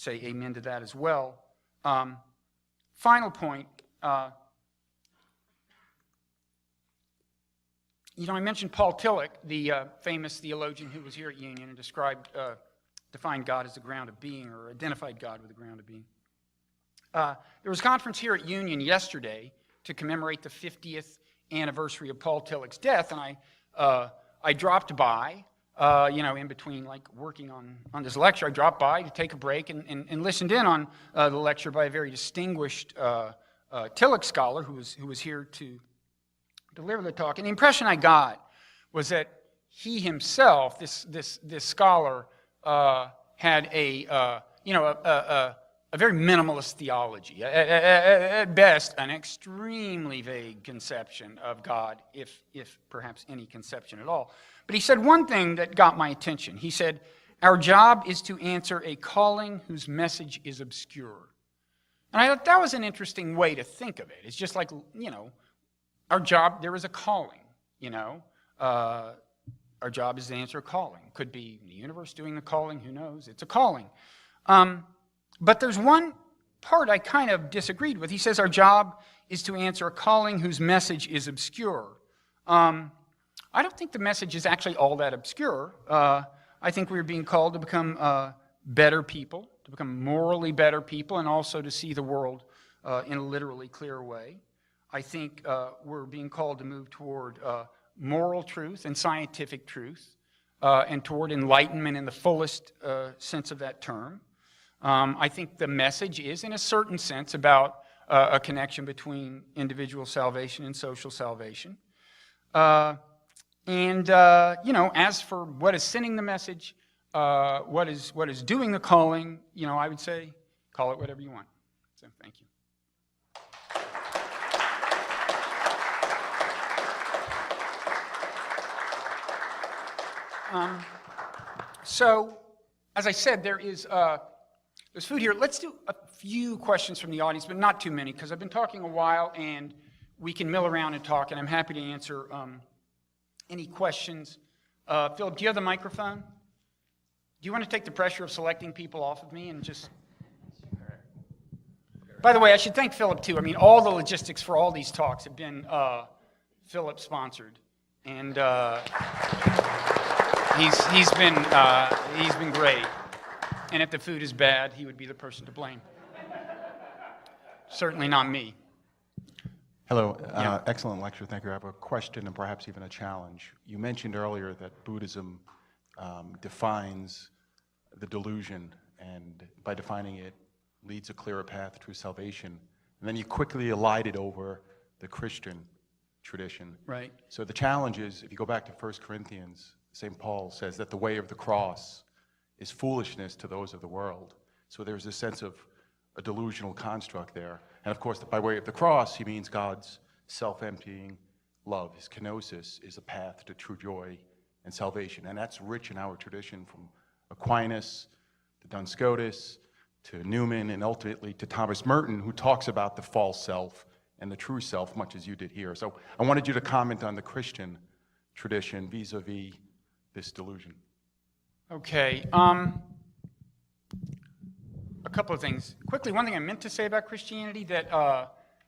Speaker 1: amen to that as well. Final point. I mentioned Paul Tillich, the famous theologian who was here at Union and defined God as the ground of being, or identified God with the ground of being. There was a conference here at Union yesterday to commemorate the 50th anniversary of Paul Tillich's death, and I dropped by, in between working on this lecture. I dropped by to take a break and listened in on the lecture by a very distinguished Tillich scholar who was here to deliver the talk. And the impression I got was that he himself, this scholar, had a a very minimalist theology. At best, an extremely vague conception of God, if perhaps any conception at all. But he said one thing that got my attention. He said, our job is to answer a calling whose message is obscure. And I thought that was an interesting way to think of it. It's just like, our job, there is a calling, Our job is to answer a calling. Could be the universe doing the calling, who knows? It's a calling. But there's one part I kind of disagreed with. He says our job is to answer a calling whose message is obscure. I don't think the message is actually all that obscure. I think we're being called to become better people, to become morally better people, and also to see the world in a literally clear way. I think we're being called to move toward moral truth and scientific truth, and toward enlightenment in the fullest sense of that term. I think the message is, in a certain sense, about a connection between individual salvation and social salvation. As for what is sending the message, what is doing the calling, I would say, call it whatever you want. So, thank you. So, as I said, there's food here. Let's do a few questions from the audience, but not too many, because I've been talking a while, and we can mill around and talk, and I'm happy to answer any questions. Philip, do you have the microphone? Do you want to take the pressure of selecting people off of me and just... By the way, I should thank Philip, too. I mean, all the logistics for all these talks have been Philip-sponsored, and he's been great. And if the food is bad, he would be the person to blame. Certainly not me.
Speaker 2: Hello. Excellent lecture. Thank you. I have a question and perhaps even a challenge. You mentioned earlier that Buddhism defines the delusion, and by defining it, leads a clearer path to salvation. And then you quickly elided over the Christian tradition.
Speaker 1: Right.
Speaker 2: So the challenge is, if you go back to 1 Corinthians, St. Paul says that the way of the cross is foolishness to those of the world. So there's a sense of a delusional construct there. And of course, by way of the cross, he means God's self-emptying love. His kenosis is a path to true joy and salvation. And that's rich in our tradition, from Aquinas to Duns Scotus to Newman, and ultimately to Thomas Merton, who talks about the false self and the true self, much as you did here. So I wanted you to comment on the Christian tradition vis-a-vis this delusion.
Speaker 1: Okay. A couple of things. Quickly, one thing I meant to say about Christianity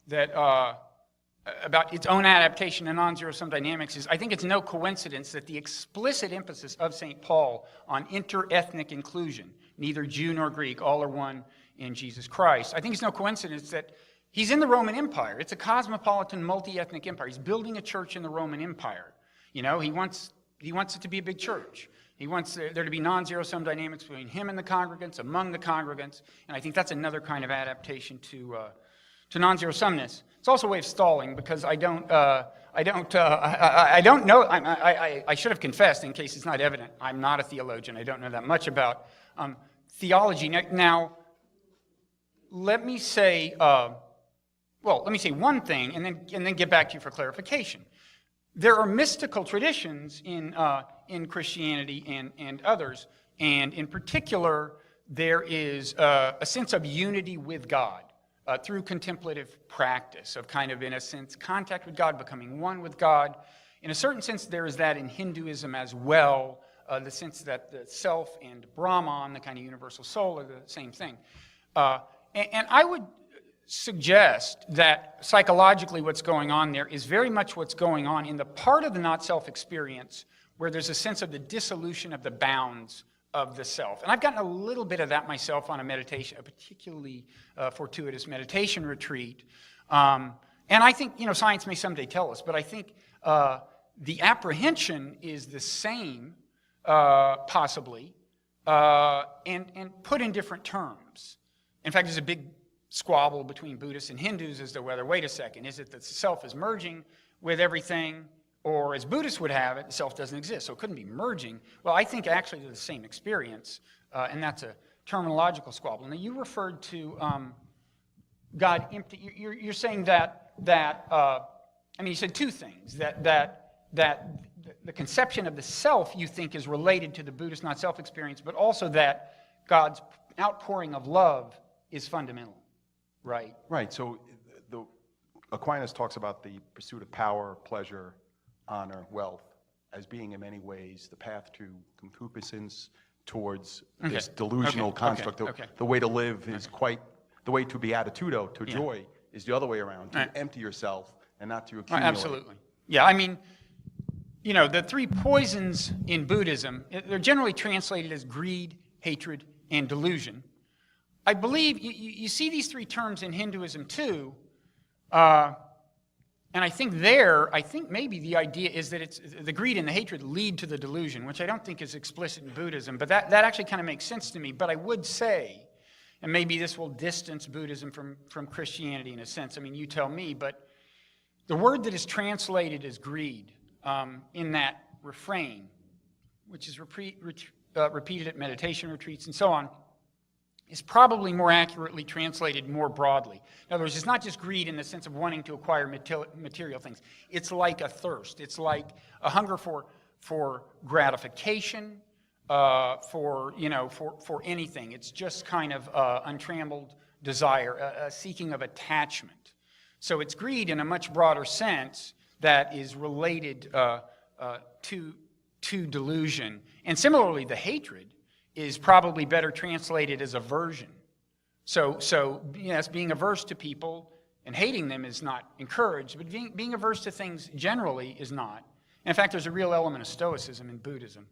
Speaker 1: about its own adaptation to non-zero-sum dynamics is, I think it's no coincidence that the explicit emphasis of St. Paul on inter-ethnic inclusion, neither Jew nor Greek, all are one in Jesus Christ. I think it's no coincidence that he's in the Roman Empire. It's a cosmopolitan, multi-ethnic empire. He's building a church in the Roman Empire. He wants it to be a big church. He wants there to be non-zero-sum dynamics between him and the congregants, among the congregants, and I think that's another kind of adaptation to non-zero-sumness. It's also a way of stalling, because I don't know. I should have confessed, in case it's not evident. I'm not a theologian. I don't know that much about theology. Now, let me say one thing, and then get back to you for clarification. There are mystical traditions in Christianity and others, and in particular, there is a sense of unity with God through contemplative practice, of kind of, in a sense, contact with God, becoming one with God. In a certain sense, there is that in Hinduism as well, the sense that the self and Brahman, the kind of universal soul, are the same thing. And I would suggest that psychologically what's going on there is very much what's going on in the part of the not-self experience where there's a sense of the dissolution of the bounds of the self. And I've gotten a little bit of that myself on a particularly fortuitous meditation retreat. And I think, science may someday tell us, but I think the apprehension is the same, possibly, and put in different terms. In fact, there's a big squabble between Buddhists and Hindus as to whether, wait a second, is it that the self is merging with everything, or as Buddhists would have it, the self doesn't exist, so it couldn't be merging. Well, I think actually they're the same experience, and that's terminological squabble. Now, you referred to God empty. You're saying that you said two things. That the conception of the self, you think, is related to the Buddhist not-self experience, but also that God's outpouring of love is fundamental, right?
Speaker 2: Right. So Aquinas talks about the pursuit of power, pleasure, honor, wealth as being in many ways the path to concupiscence, towards this delusional construct. The way to live is the way to beatitudo, to joy, is the other way around, to empty yourself and not to accumulate.
Speaker 1: Absolutely. Yeah, I mean, the three poisons in Buddhism, they're generally translated as greed, hatred, and delusion. I believe you see these three terms in Hinduism too, and I think maybe the idea is that it's the greed and the hatred lead to the delusion, which I don't think is explicit in Buddhism, but that actually kind of makes sense to me. But I would say, and maybe this will distance Buddhism from Christianity in a sense, I mean, you tell me, but the word that is translated as greed in that refrain, which is repeated at meditation retreats and so on, is probably more accurately translated more broadly. In other words, it's not just greed in the sense of wanting to acquire material things. It's like a thirst. It's like a hunger for gratification, for anything. It's just kind of untrammeled desire, a seeking of attachment. So it's greed in a much broader sense that is related to delusion. And similarly, the hatred is probably better translated as aversion. So yes, being averse to people and hating them is not encouraged, but being averse to things generally is not. In fact, there's a real element of stoicism in Buddhism.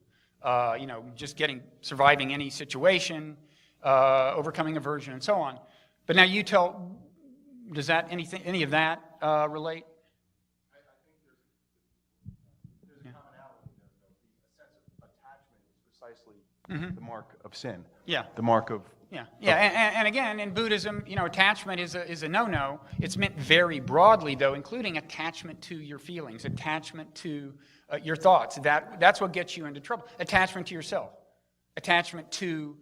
Speaker 1: Just surviving any situation, overcoming aversion, and so on. But now you tell, does that any of that relate?
Speaker 2: I think there's a commonality there, though. A sense of attachment is precisely the mark of sin.
Speaker 1: Yeah.
Speaker 2: The mark of...
Speaker 1: And again, in Buddhism, attachment is a no-no. It's meant very broadly, though, including attachment to your feelings, attachment to your thoughts. That's what gets you into trouble. Attachment to yourself. Attachment to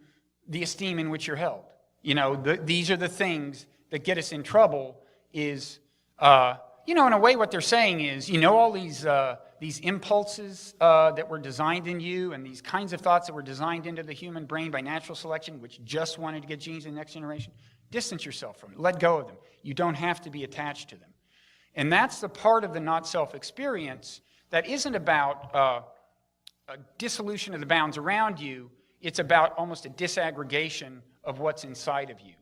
Speaker 1: the esteem in which you're held. These are the things that get us in trouble is, in a way what they're saying is, all these impulses that were designed in you and these kinds of thoughts that were designed into the human brain by natural selection, which just wanted to get genes in the next generation, distance yourself from it. Let go of them. You don't have to be attached to them. And that's the part of the not-self experience that isn't about a dissolution of the bounds around you. It's about almost a disaggregation of what's inside of you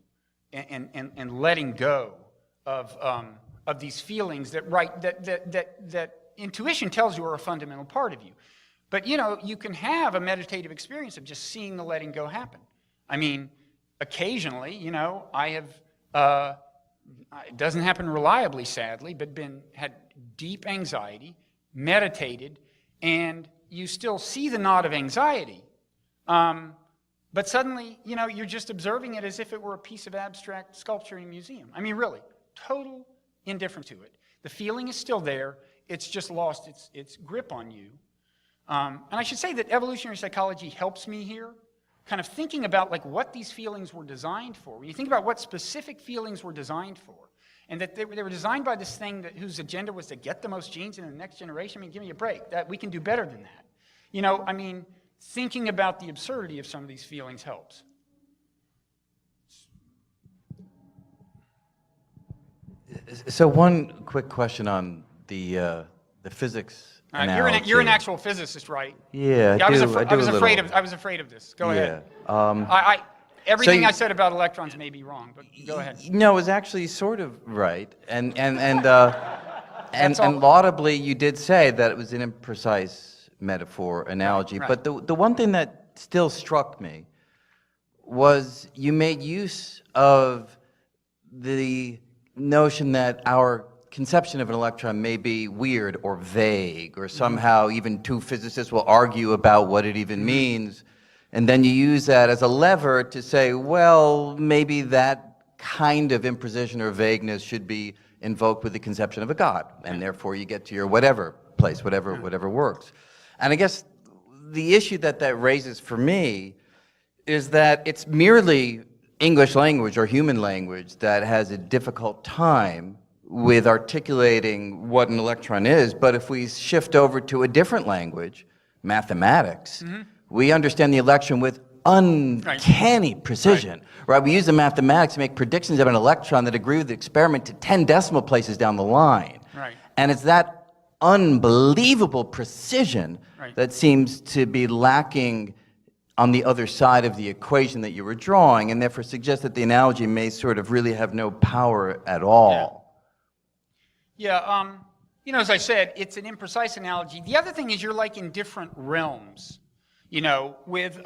Speaker 1: and letting go of these feelings that intuition tells you are a fundamental part of you. But, you can have a meditative experience of just seeing the letting go happen. I mean, occasionally, I have, it doesn't happen reliably, sadly, but had deep anxiety, meditated, and you still see the knot of anxiety. But suddenly, you're just observing it as if it were a piece of abstract sculpture in a museum. I mean, really, total indifference to it. The feeling is still there. It's just lost its grip on you. And I should say that evolutionary psychology helps me here, kind of thinking about what these feelings were designed for. When you think about what specific feelings were designed for, and that they were designed by this thing whose agenda was to get the most genes in the next generation, I mean, give me a break. That we can do better than that. Thinking about the absurdity of some of these feelings helps.
Speaker 3: So one quick question on the physics analogy.
Speaker 1: You're an actual physicist, right?
Speaker 3: Yeah, I
Speaker 1: was afraid of this. Go ahead. Everything I said about electrons may be wrong, but go ahead.
Speaker 3: No, it was actually sort of right, and laudably you did say that it was an imprecise metaphor analogy.
Speaker 1: Right.
Speaker 3: But the one thing that still struck me was you made use of the notion that our conception of an electron may be weird or vague, or somehow even two physicists will argue about what it even means, and then you use that as a lever to say, well, maybe that kind of imprecision or vagueness should be invoked with the conception of a God, and therefore you get to your whatever place, whatever works. And I guess the issue that raises for me is that it's merely English language or human language that has a difficult time with articulating what an electron is, but if we shift over to a different language, mathematics, we understand the electron with uncanny precision, right? We use the mathematics to make predictions of an electron that agree with the experiment to 10 decimal places down the line.
Speaker 1: Right.
Speaker 3: And it's that unbelievable precision that seems to be lacking on the other side of the equation that you were drawing, and therefore suggests that the analogy may sort of really have no power at all.
Speaker 1: Yeah, you know, as I said, it's an imprecise analogy. The other thing is you're like in different realms. You know, with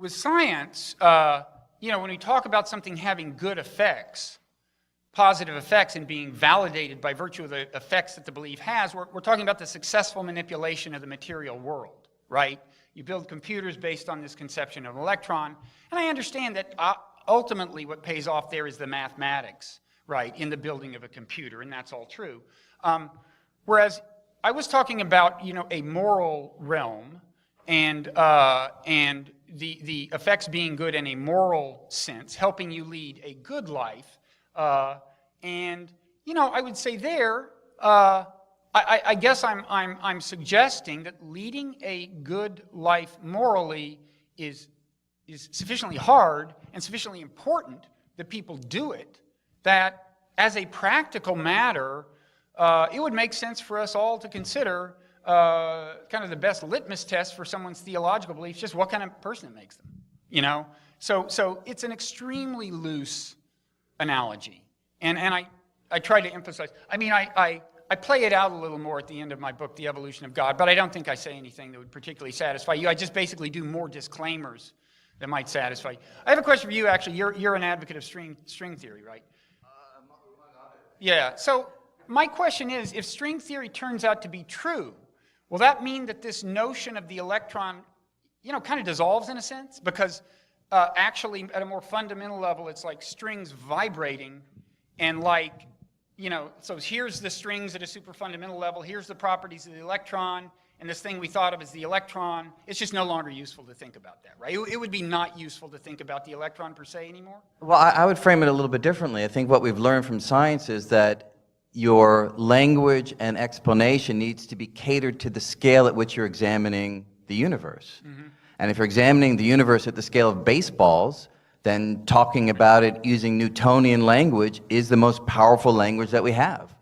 Speaker 1: science, you know, when we talk about something having good effects, positive effects, and being validated by virtue of the effects that the belief has, we're talking about the successful manipulation of the material world, right? You build computers based on this conception of an electron, and I understand that ultimately what pays off there is the mathematics, right, in the building of a computer, and that's all true. Whereas I was talking about, you know, a moral realm, and the effects being good in a moral sense, helping you lead a good life, and you know, I would say there, I guess I'm suggesting that leading a good life morally is sufficiently hard and sufficiently important that people do it, that as a practical matter, it would make sense for us all to consider kind of the best litmus test for someone's theological beliefs, just what kind of person it makes them, you know? So it's an extremely loose analogy. And I try to emphasize, I mean, I play it out a little more at the end of my book, The Evolution of God, but I don't think I say anything that would particularly satisfy you. I just basically do more disclaimers that might satisfy you. I have a question for you, actually. You're an advocate of string theory, right? Yeah, so my question is, if string theory turns out to be true, will that mean that this notion of the electron, you know, kind of dissolves in a sense? Because actually, at a more fundamental level, it's like strings vibrating, and like, you know, so here's the strings at a super fundamental level, here's the properties of the electron, and this thing we thought of as the electron, it's just no longer useful to think about that, right? It would be not useful to think about the electron per se anymore?
Speaker 3: Well, I would frame it a little bit differently. I think what we've learned from science is that your language and explanation needs to be catered to the scale at which you're examining the universe. And if you're examining the universe at the scale of baseballs, then talking about it using Newtonian language is the most powerful language that we have.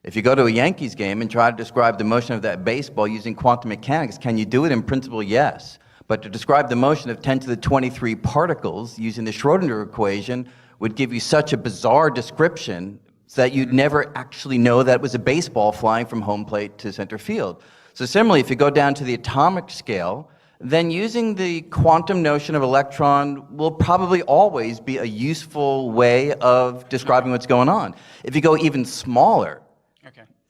Speaker 3: If you go to a Yankees game and try to describe the motion of that baseball using quantum mechanics, can you do it? In principle, yes. But to describe the motion of 10 to the 23 particles using the Schrodinger equation would give you such a bizarre description that you'd never actually know that it was a baseball flying from home plate to center field. So similarly, if you go down to the atomic scale, then using the quantum notion of electron will probably always be a useful way of describing what's going on. If you go even smaller,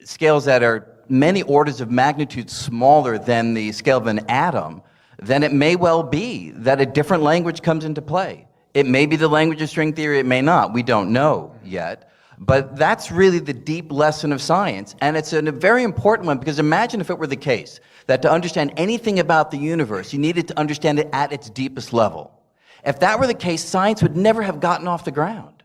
Speaker 3: scales that are many orders of magnitude smaller than the scale of an atom, then it may well be that a different language comes into play. It may be the language of string theory, it may not. We don't know yet. But that's really the deep lesson of science, and it's a very important one, because imagine if it were the case that to understand anything about the universe, you needed to understand it at its deepest level. If that were the case, science would never have gotten off the ground.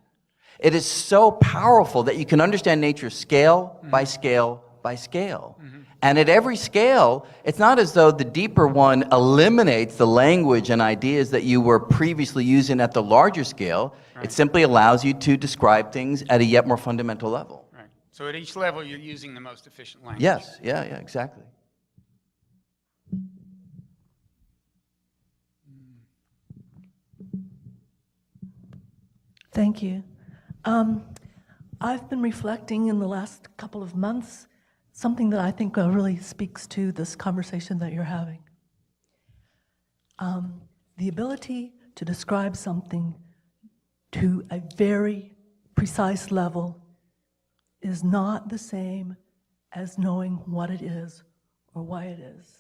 Speaker 3: It is so powerful that you can understand nature scale by scale by scale. And at every scale, it's not as though the deeper one eliminates the language and ideas that you were previously using at the larger scale. It simply allows you to describe things at a yet more fundamental level.
Speaker 1: Right. So at each level, you're using the most efficient language.
Speaker 3: Yes, yeah, exactly.
Speaker 4: Thank you. I've been reflecting in the last couple of months something that I think really speaks to this conversation that you're having. The ability to describe something to a very precise level is not the same as knowing what it is or why it is.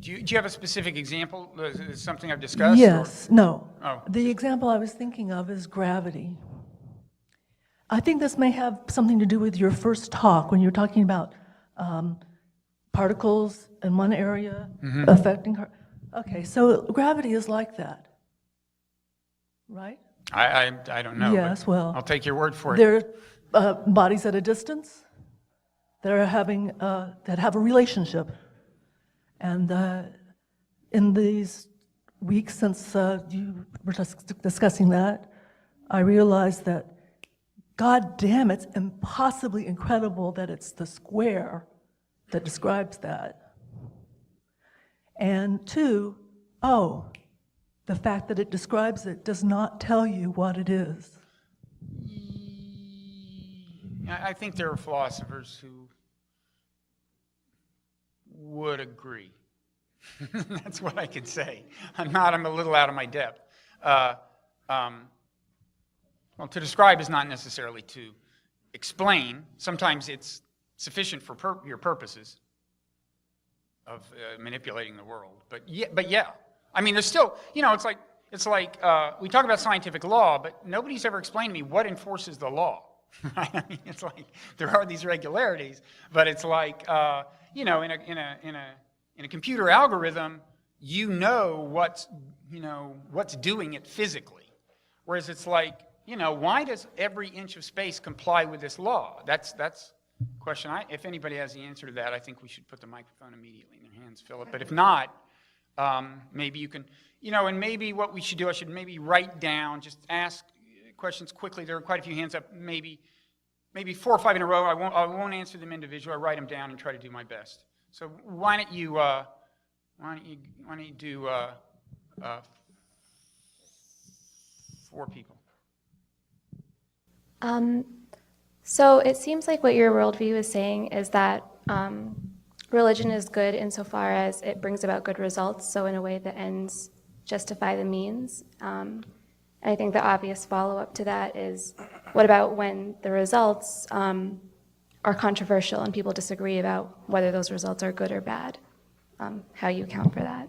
Speaker 1: Do you have a specific example? Is it something I've discussed?
Speaker 4: Yes, no.
Speaker 1: Oh.
Speaker 4: The example I was thinking of is gravity. I think this may have something to do with your first talk when you were talking about particles in one area affecting Okay, so gravity is like that, right?
Speaker 1: I don't know. but
Speaker 4: Yes, well,
Speaker 1: I'll take your word for it.
Speaker 4: There are bodies at a distance that are having, that have a relationship. And in these weeks since you were discussing that, I realized that, God damn, it's impossibly incredible that it's the square that describes that. And two, the fact that it describes it does not tell you what it is.
Speaker 1: I think there are philosophers who would agree. That's what I could say. I'm a little out of my depth. Well, to describe is not necessarily to explain. Sometimes it's sufficient for your purposes of manipulating the world. But yeah, I mean, there's still, it's like we talk about scientific law, but nobody's ever explained to me what enforces the law. Right? I mean, it's like there are these regularities, but it's like in a computer algorithm, what's doing it physically, whereas it's like, why does every inch of space comply with this law? That's a question. If anybody has the answer to that, I think we should put the microphone immediately in their hands, Philip. But if not, maybe you can, and maybe what we should do, I should maybe write down, just ask questions quickly. There are quite a few hands up, maybe 4 or 5 in a row. I won't answer them individually. I'll write them down and try to do my best. So why don't you do 4 people?
Speaker 5: So it seems like what your worldview is saying is that religion is good insofar as it brings about good results, so in a way the ends justify the means. And I think the obvious follow-up to that is, what about when the results are controversial and people disagree about whether those results are good or bad? How you account for that?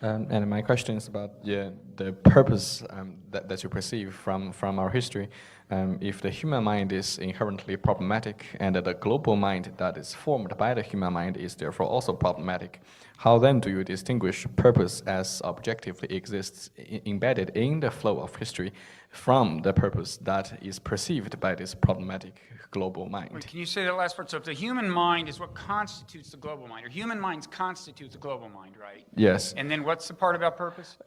Speaker 6: And my question is about the purpose that you perceive from our history. If the human mind is inherently problematic and the global mind that is formed by the human mind is therefore also problematic, how then do you distinguish purpose as objectively exists embedded in the flow of history from the purpose that is perceived by this problematic global mind?
Speaker 1: Wait, can you say that last part? So if the human mind is what constitutes the global mind, or human minds constitute the global mind, right?
Speaker 6: Yes.
Speaker 1: And then what's the part about purpose?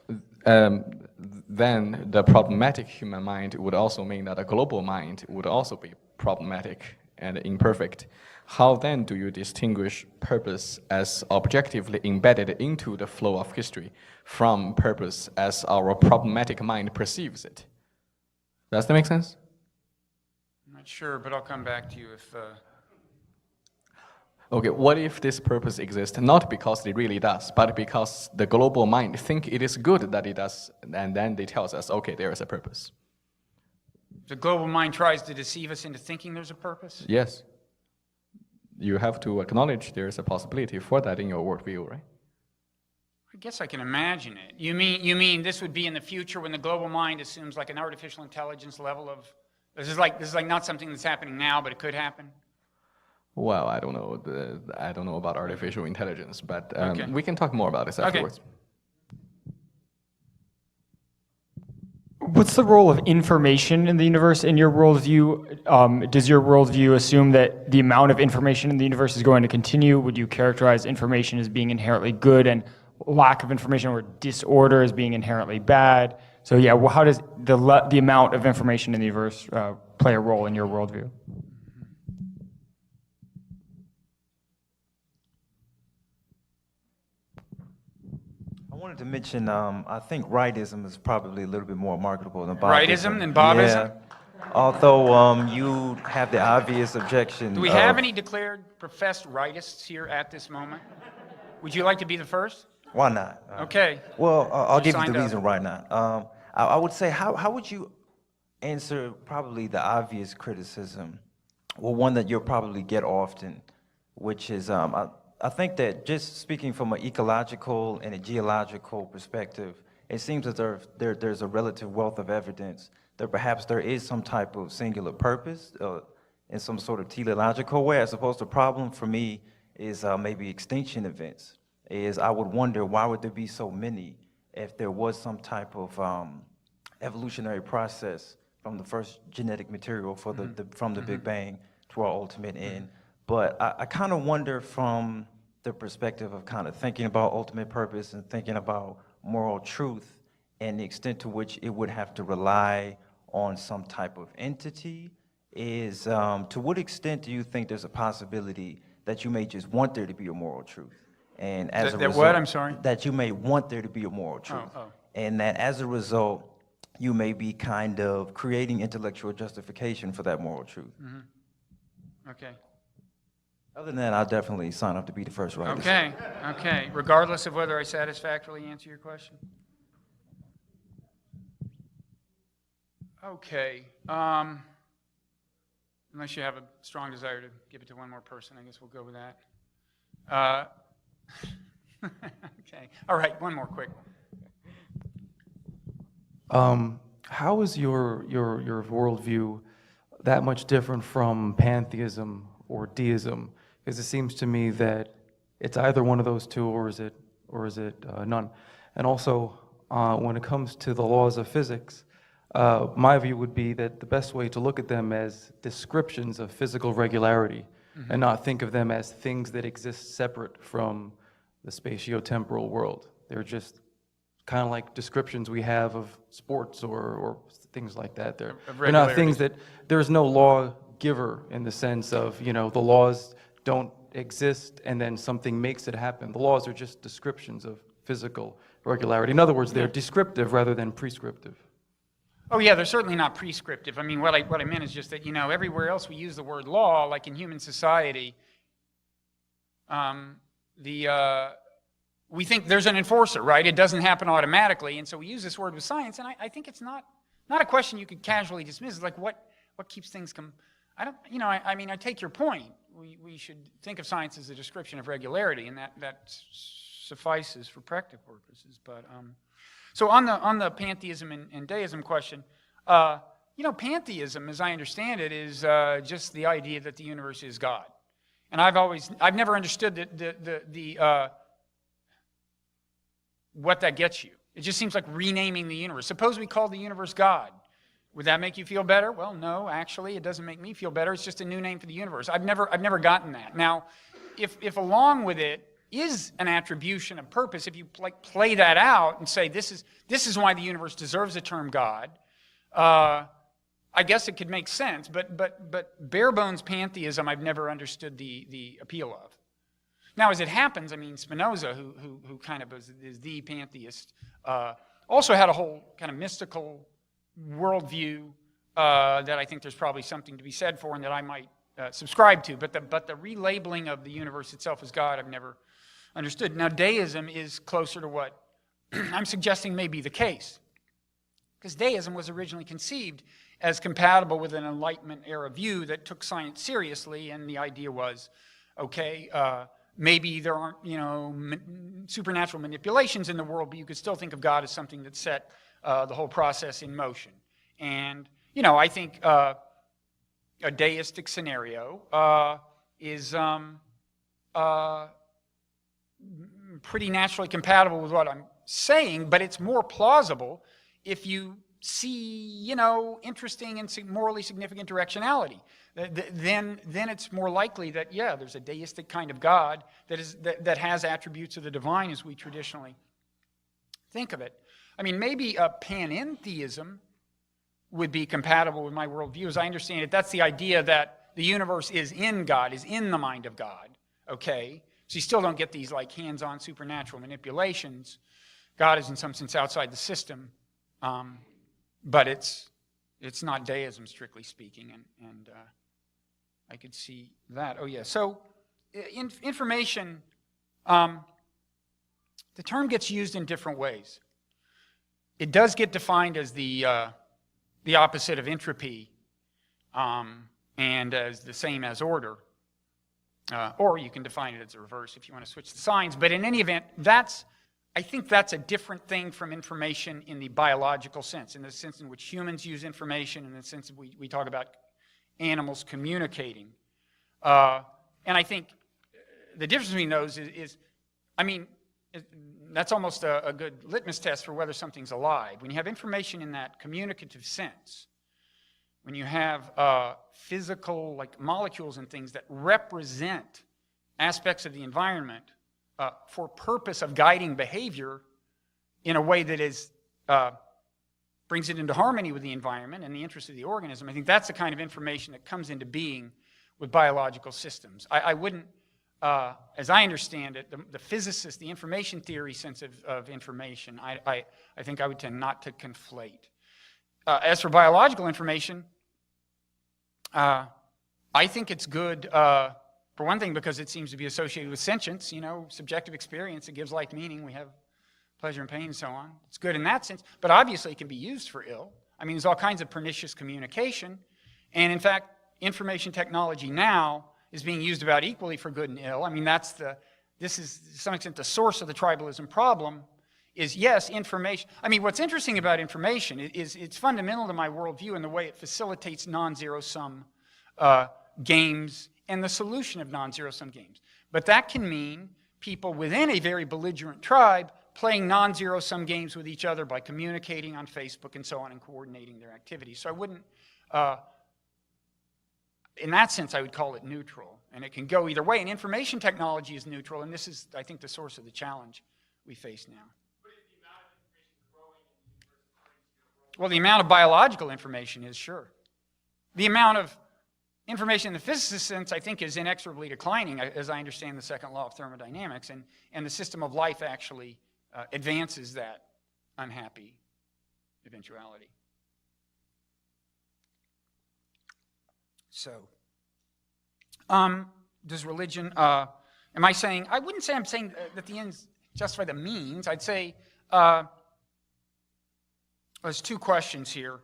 Speaker 6: Then the problematic human mind would also mean that a global mind would also be problematic and imperfect. How then do you distinguish purpose as objectively embedded into the flow of history from purpose as our problematic mind perceives it? Does that make sense?
Speaker 1: I'm not sure, but I'll come back to you if...
Speaker 6: Okay, what if this purpose exists not because it really does, but because the global mind think it is good that it does, and then they tells us, okay, there is a purpose.
Speaker 1: The global mind tries to deceive us into thinking there's a purpose?
Speaker 6: Yes. You have to acknowledge there is a possibility for that in your worldview, right?
Speaker 1: I guess I can imagine it. You mean this would be in the future when the global mind assumes like an artificial intelligence level of... This is like not something that's happening now, but it could happen?
Speaker 6: Well, I don't know. I don't know about artificial intelligence, but
Speaker 1: Okay.
Speaker 6: we can talk more about this afterwards.
Speaker 7: What's the role of information in the universe in your worldview? Does your worldview assume that the amount of information in the universe is going to continue? Would you characterize information as being inherently good and lack of information or disorder as being inherently bad? So yeah, well, how does the amount of information in the universe play a role in your worldview?
Speaker 8: I wanted to mention, I think Wrightism is probably a little bit more marketable than Bobism.
Speaker 1: Wrightism than Bobism?
Speaker 8: Yeah. Although you have the obvious objection.
Speaker 1: Do we have any declared professed rightists here at this moment? Would you like to be the first?
Speaker 8: Why not?
Speaker 1: Okay.
Speaker 8: Well, I'll give you
Speaker 1: signed
Speaker 8: the
Speaker 1: up.
Speaker 8: reason why not. I would say, how would you answer probably the obvious criticism, well, one that you'll probably get often, which is, I think that just speaking from an ecological and a geological perspective, it seems that there's a relative wealth of evidence that perhaps there is some type of singular purpose in some sort of teleological way. I suppose the problem for me is maybe extinction events. Is I would wonder, why would there be so many if there was some type of evolutionary process from the first genetic material for from the Big Bang to our ultimate end. But I kind of wonder from the perspective of kind of thinking about ultimate purpose and thinking about moral truth and the extent to which it would have to rely on some type of entity is, to what extent do you think there's a possibility that you may just want there to be a moral truth? And as a result,
Speaker 1: what? I'm sorry?
Speaker 8: that you may want there to be a moral truth. And that as a result, you may be kind of creating intellectual justification for that moral truth.
Speaker 1: Okay.
Speaker 8: Other than that, I'll definitely sign up to be the first writer.
Speaker 1: Okay. Regardless of whether I satisfactorily answer your question? Okay. Unless you have a strong desire to give it to one more person, I guess we'll go with that. Okay. All right, one more quick.
Speaker 9: How is your worldview that much different from pantheism or deism? Because it seems to me that it's either one of those two, or is it none? And also, when it comes to the laws of physics, my view would be that the best way to look at them as descriptions of physical regularity, and not think of them as things that exist separate from the spatio-temporal world. They're just kind of like descriptions we have of sports or things like that. They're not things that, there's no lawgiver in the sense of, the laws don't exist and then something makes it happen. The laws are just descriptions of physical regularity. In other words, they're descriptive rather than prescriptive.
Speaker 1: Oh yeah, they're certainly not prescriptive. I mean, what I meant is just that, everywhere else we use the word law, like in human society, we think there's an enforcer, right? It doesn't happen automatically, and so we use this word with science, and I think it's not a question you could casually dismiss. It's like, what keeps things I take your point. We should think of science as a description of regularity, and that suffices for practical purposes. But so on the pantheism and deism question, pantheism, as I understand it, is just the idea that the universe is God. And I've never understood the what that gets you. It just seems like renaming the universe. Suppose we called the universe God. Would that make you feel better? Well, no, actually, it doesn't make me feel better. It's just a new name for the universe. I've never gotten that. Now, if along with it is an attribution of purpose, if you play that out and say this is why the universe deserves the term God, I guess it could make sense. But bare bones pantheism, I've never understood the appeal of. Now, as it happens, Spinoza, who kind of is the pantheist, also had a whole kind of mystical worldview that I think there's probably something to be said for and that I might subscribe to. But the relabeling of the universe itself as God, I've never understood. Now, deism is closer to what I'm suggesting may be the case, because deism was originally conceived as compatible with an Enlightenment era view that took science seriously, and the idea was, okay, maybe there aren't, supernatural manipulations in the world, but you could still think of God as something that set the whole process in motion. And, I think a deistic scenario is pretty naturally compatible with what I'm saying, but it's more plausible if you see, interesting and morally significant directionality. Then it's more likely that, there's a deistic kind of God that has attributes of the divine as we traditionally think of it. Maybe a panentheism would be compatible with my worldview. As I understand it, that's the idea that the universe is in God, is in the mind of God, okay? So you still don't get these hands-on supernatural manipulations. God is in some sense outside the system, but it's not deism, strictly speaking, and I could see that. Oh, yeah. So information, the term gets used in different ways. It does get defined as the opposite of entropy and as the same as order. Or you can define it as a reverse if you want to switch the signs. But in any event, I think that's a different thing from information in the biological sense, in the sense in which humans use information, in the sense that we talk about animals communicating. And I think the difference between those is that's almost a good litmus test for whether something's alive. When you have information in that communicative sense, when you have physical, like molecules and things that represent aspects of the environment for purpose of guiding behavior in a way that is brings it into harmony with the environment and the interest of the organism, I think that's the kind of information that comes into being with biological systems. I wouldn't, as I understand it, the physicist, the information theory sense of information, I think I would tend not to conflate. As for biological information, I think it's good, for one thing, because it seems to be associated with sentience, subjective experience. It gives life meaning. We have pleasure and pain and so on. It's good in that sense, but obviously it can be used for ill. There's all kinds of pernicious communication, and in fact, information technology now is being used about equally for good and ill. This is to some extent the source of the tribalism problem, is yes, information. What's interesting about information is it's fundamental to my worldview in the way it facilitates non-zero sum games and the solution of non-zero sum games. But that can mean people within a very belligerent tribe playing non-zero sum games with each other by communicating on Facebook and so on and coordinating their activities. So I wouldn't, in that sense, I would call it neutral. And it can go either way. And information technology is neutral, and this is, I think, the source of the challenge we face now. Well, the amount of biological information is, sure. The amount of information in the physicist sense, I think, is inexorably declining, as I understand the second law of thermodynamics, and the system of life actually advances that unhappy eventuality. So, does religion, am I saying, I wouldn't say I'm saying that the ends justify the means. I'd say, there's two questions here.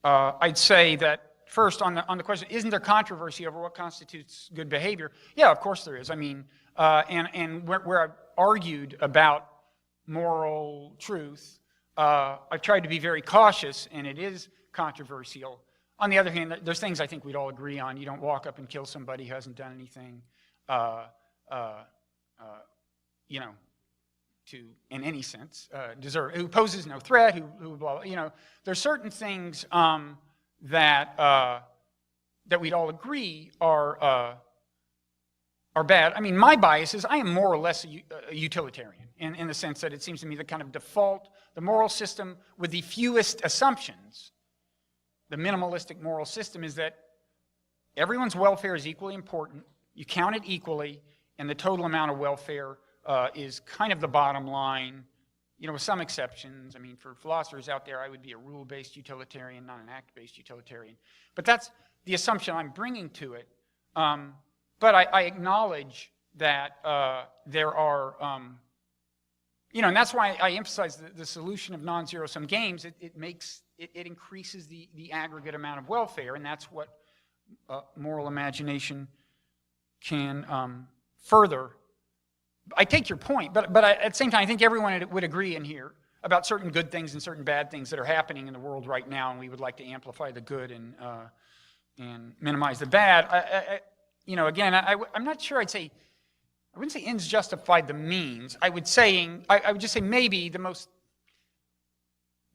Speaker 1: I'd say that first on the question, isn't there controversy over what constitutes good behavior? Yeah, of course there is. And where I've argued about moral truth, I've tried to be very cautious, and it is controversial. On the other hand, there's things I think we'd all agree on. You don't walk up and kill somebody who hasn't done anything, to, in any sense, deserve, who poses no threat, who blah, blah, there's certain things that we'd all agree are bad. My bias is I am more or less a utilitarian in the sense that it seems to me the kind of default, the moral system with the fewest assumptions, the minimalistic moral system is that everyone's welfare is equally important, you count it equally, and the total amount of welfare is kind of the bottom line, with some exceptions. For philosophers out there, I would be a rule-based utilitarian, not an act-based utilitarian. But that's the assumption I'm bringing to it. But I acknowledge that there are, and that's why I emphasize the solution of non-zero-sum games. It increases the aggregate amount of welfare, and that's what moral imagination can further. I take your point, but at the same time, I think everyone would agree in here about certain good things and certain bad things that are happening in the world right now, and we would like to amplify the good and minimize the bad. I'm not sure I wouldn't say ends justify the means. I would just say maybe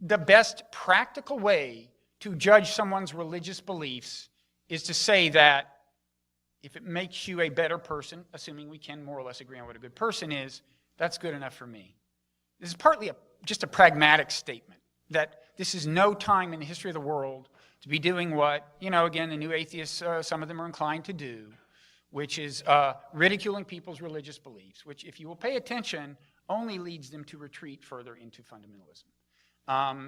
Speaker 1: the best practical way to judge someone's religious beliefs is to say that if it makes you a better person, assuming we can more or less agree on what a good person is, that's good enough for me. This is partly just a pragmatic statement, that this is no time in the history of the world to be doing what, again, the new atheists, some of them are inclined to do, which is ridiculing people's religious beliefs, which, if you will pay attention, only leads them to retreat further into fundamentalism.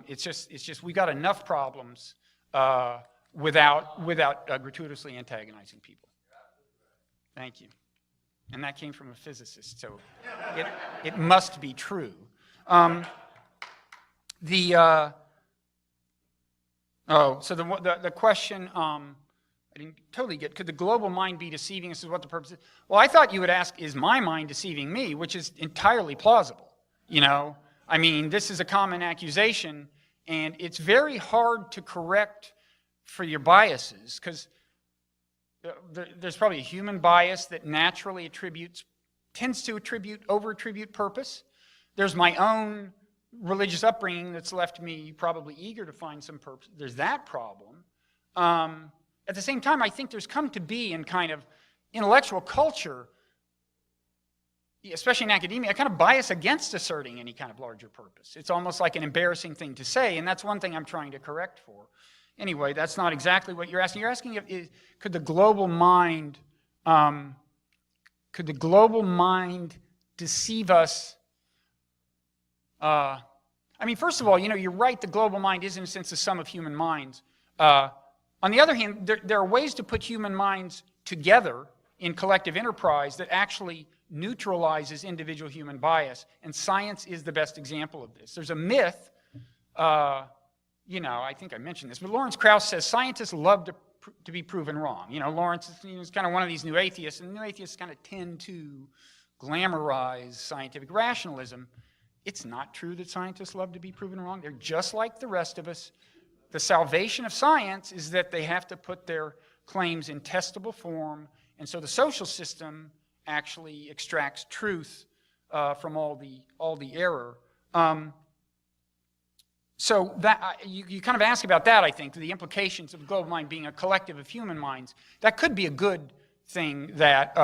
Speaker 1: It's just we got enough problems without gratuitously antagonizing people. Thank you. And that came from a physicist, so it must be true. The question, I didn't totally get, could the global mind be deceiving? This is what the purpose is. Well, I thought you would ask, is my mind deceiving me? Which is entirely plausible. This is a common accusation, and it's very hard to correct for your biases, because there's probably a human bias that naturally tends to over-attribute purpose. There's my own religious upbringing that's left me probably eager to find some purpose. There's that problem. At the same time, I think there's come to be in kind of intellectual culture, especially in academia, a kind of bias against asserting any kind of larger purpose. It's almost like an embarrassing thing to say, and that's one thing I'm trying to correct for. Anyway, that's not exactly what you're asking. You're asking could the global mind deceive us? I mean, first of all, you're right, the global mind is in a sense the sum of human minds. On the other hand, there are ways to put human minds together in collective enterprise that actually neutralizes individual human bias, and science is the best example of this. There's a myth, I think I mentioned this, but Lawrence Krauss says scientists love to be proven wrong. Lawrence is kind of one of these new atheists, and new atheists kind of tend to glamorize scientific rationalism. It's not true that scientists love to be proven wrong. They're just like the rest of us. The salvation of science is that they have to put their claims in testable form, and so the social system actually extracts truth from all the error. So that you kind of ask about that, I think, the implications of the global mind being a collective of human minds. That could be a good thing that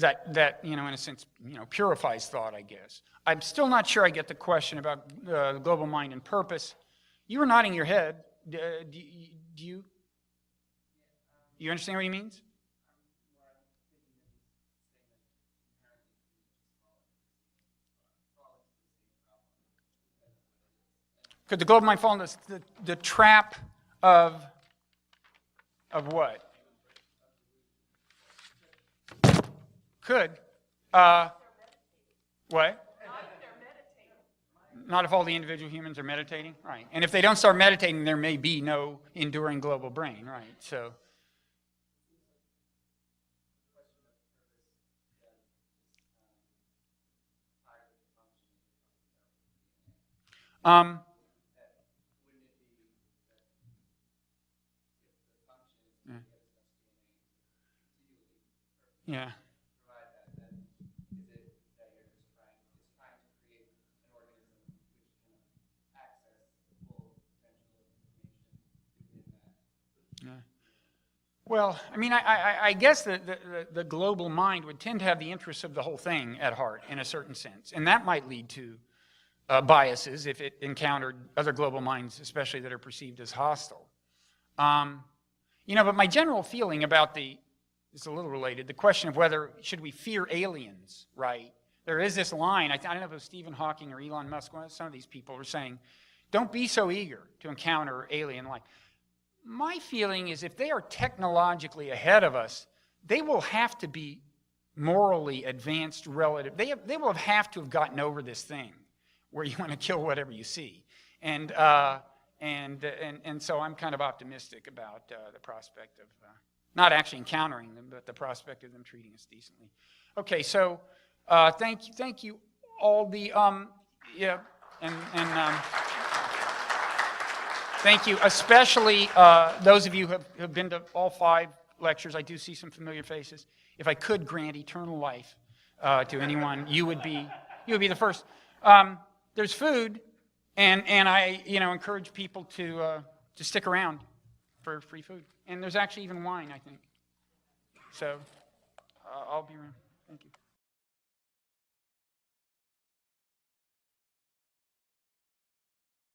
Speaker 1: in a sense, purifies thought, I guess. I'm still not sure I get the question about the global mind and purpose. You were nodding your head. Do you understand what he means? Could the global mind fall into the trap of what? Could. What? Not if all the individual humans are meditating? Right. And if they don't start meditating, there may be no enduring global brain, right? So. Yeah. Well, I mean, I guess the global mind would tend to have the interests of the whole thing at heart in a certain sense. And that might lead to biases if it encountered other global minds, especially that are perceived as hostile. But my general feeling about it's a little related, the question of whether should we fear aliens, right? There is this line, I don't know if it was Stephen Hawking or Elon Musk, some of these people were saying, don't be so eager to encounter alien life. My feeling is if they are technologically ahead of us, they will have to be morally advanced relative. They will have to have gotten over this thing where you want to kill whatever you see. And so I'm kind of optimistic about the prospect of not actually encountering them, but the prospect of them treating us decently. Okay, so thank you all the thank you, especially those of you who have been to all 5 lectures. I do see some familiar faces. If I could grant eternal life to anyone, you would be the first. There's food, and I encourage people to stick around for free food. And there's actually even wine, I think. So I'll be around. Thank you.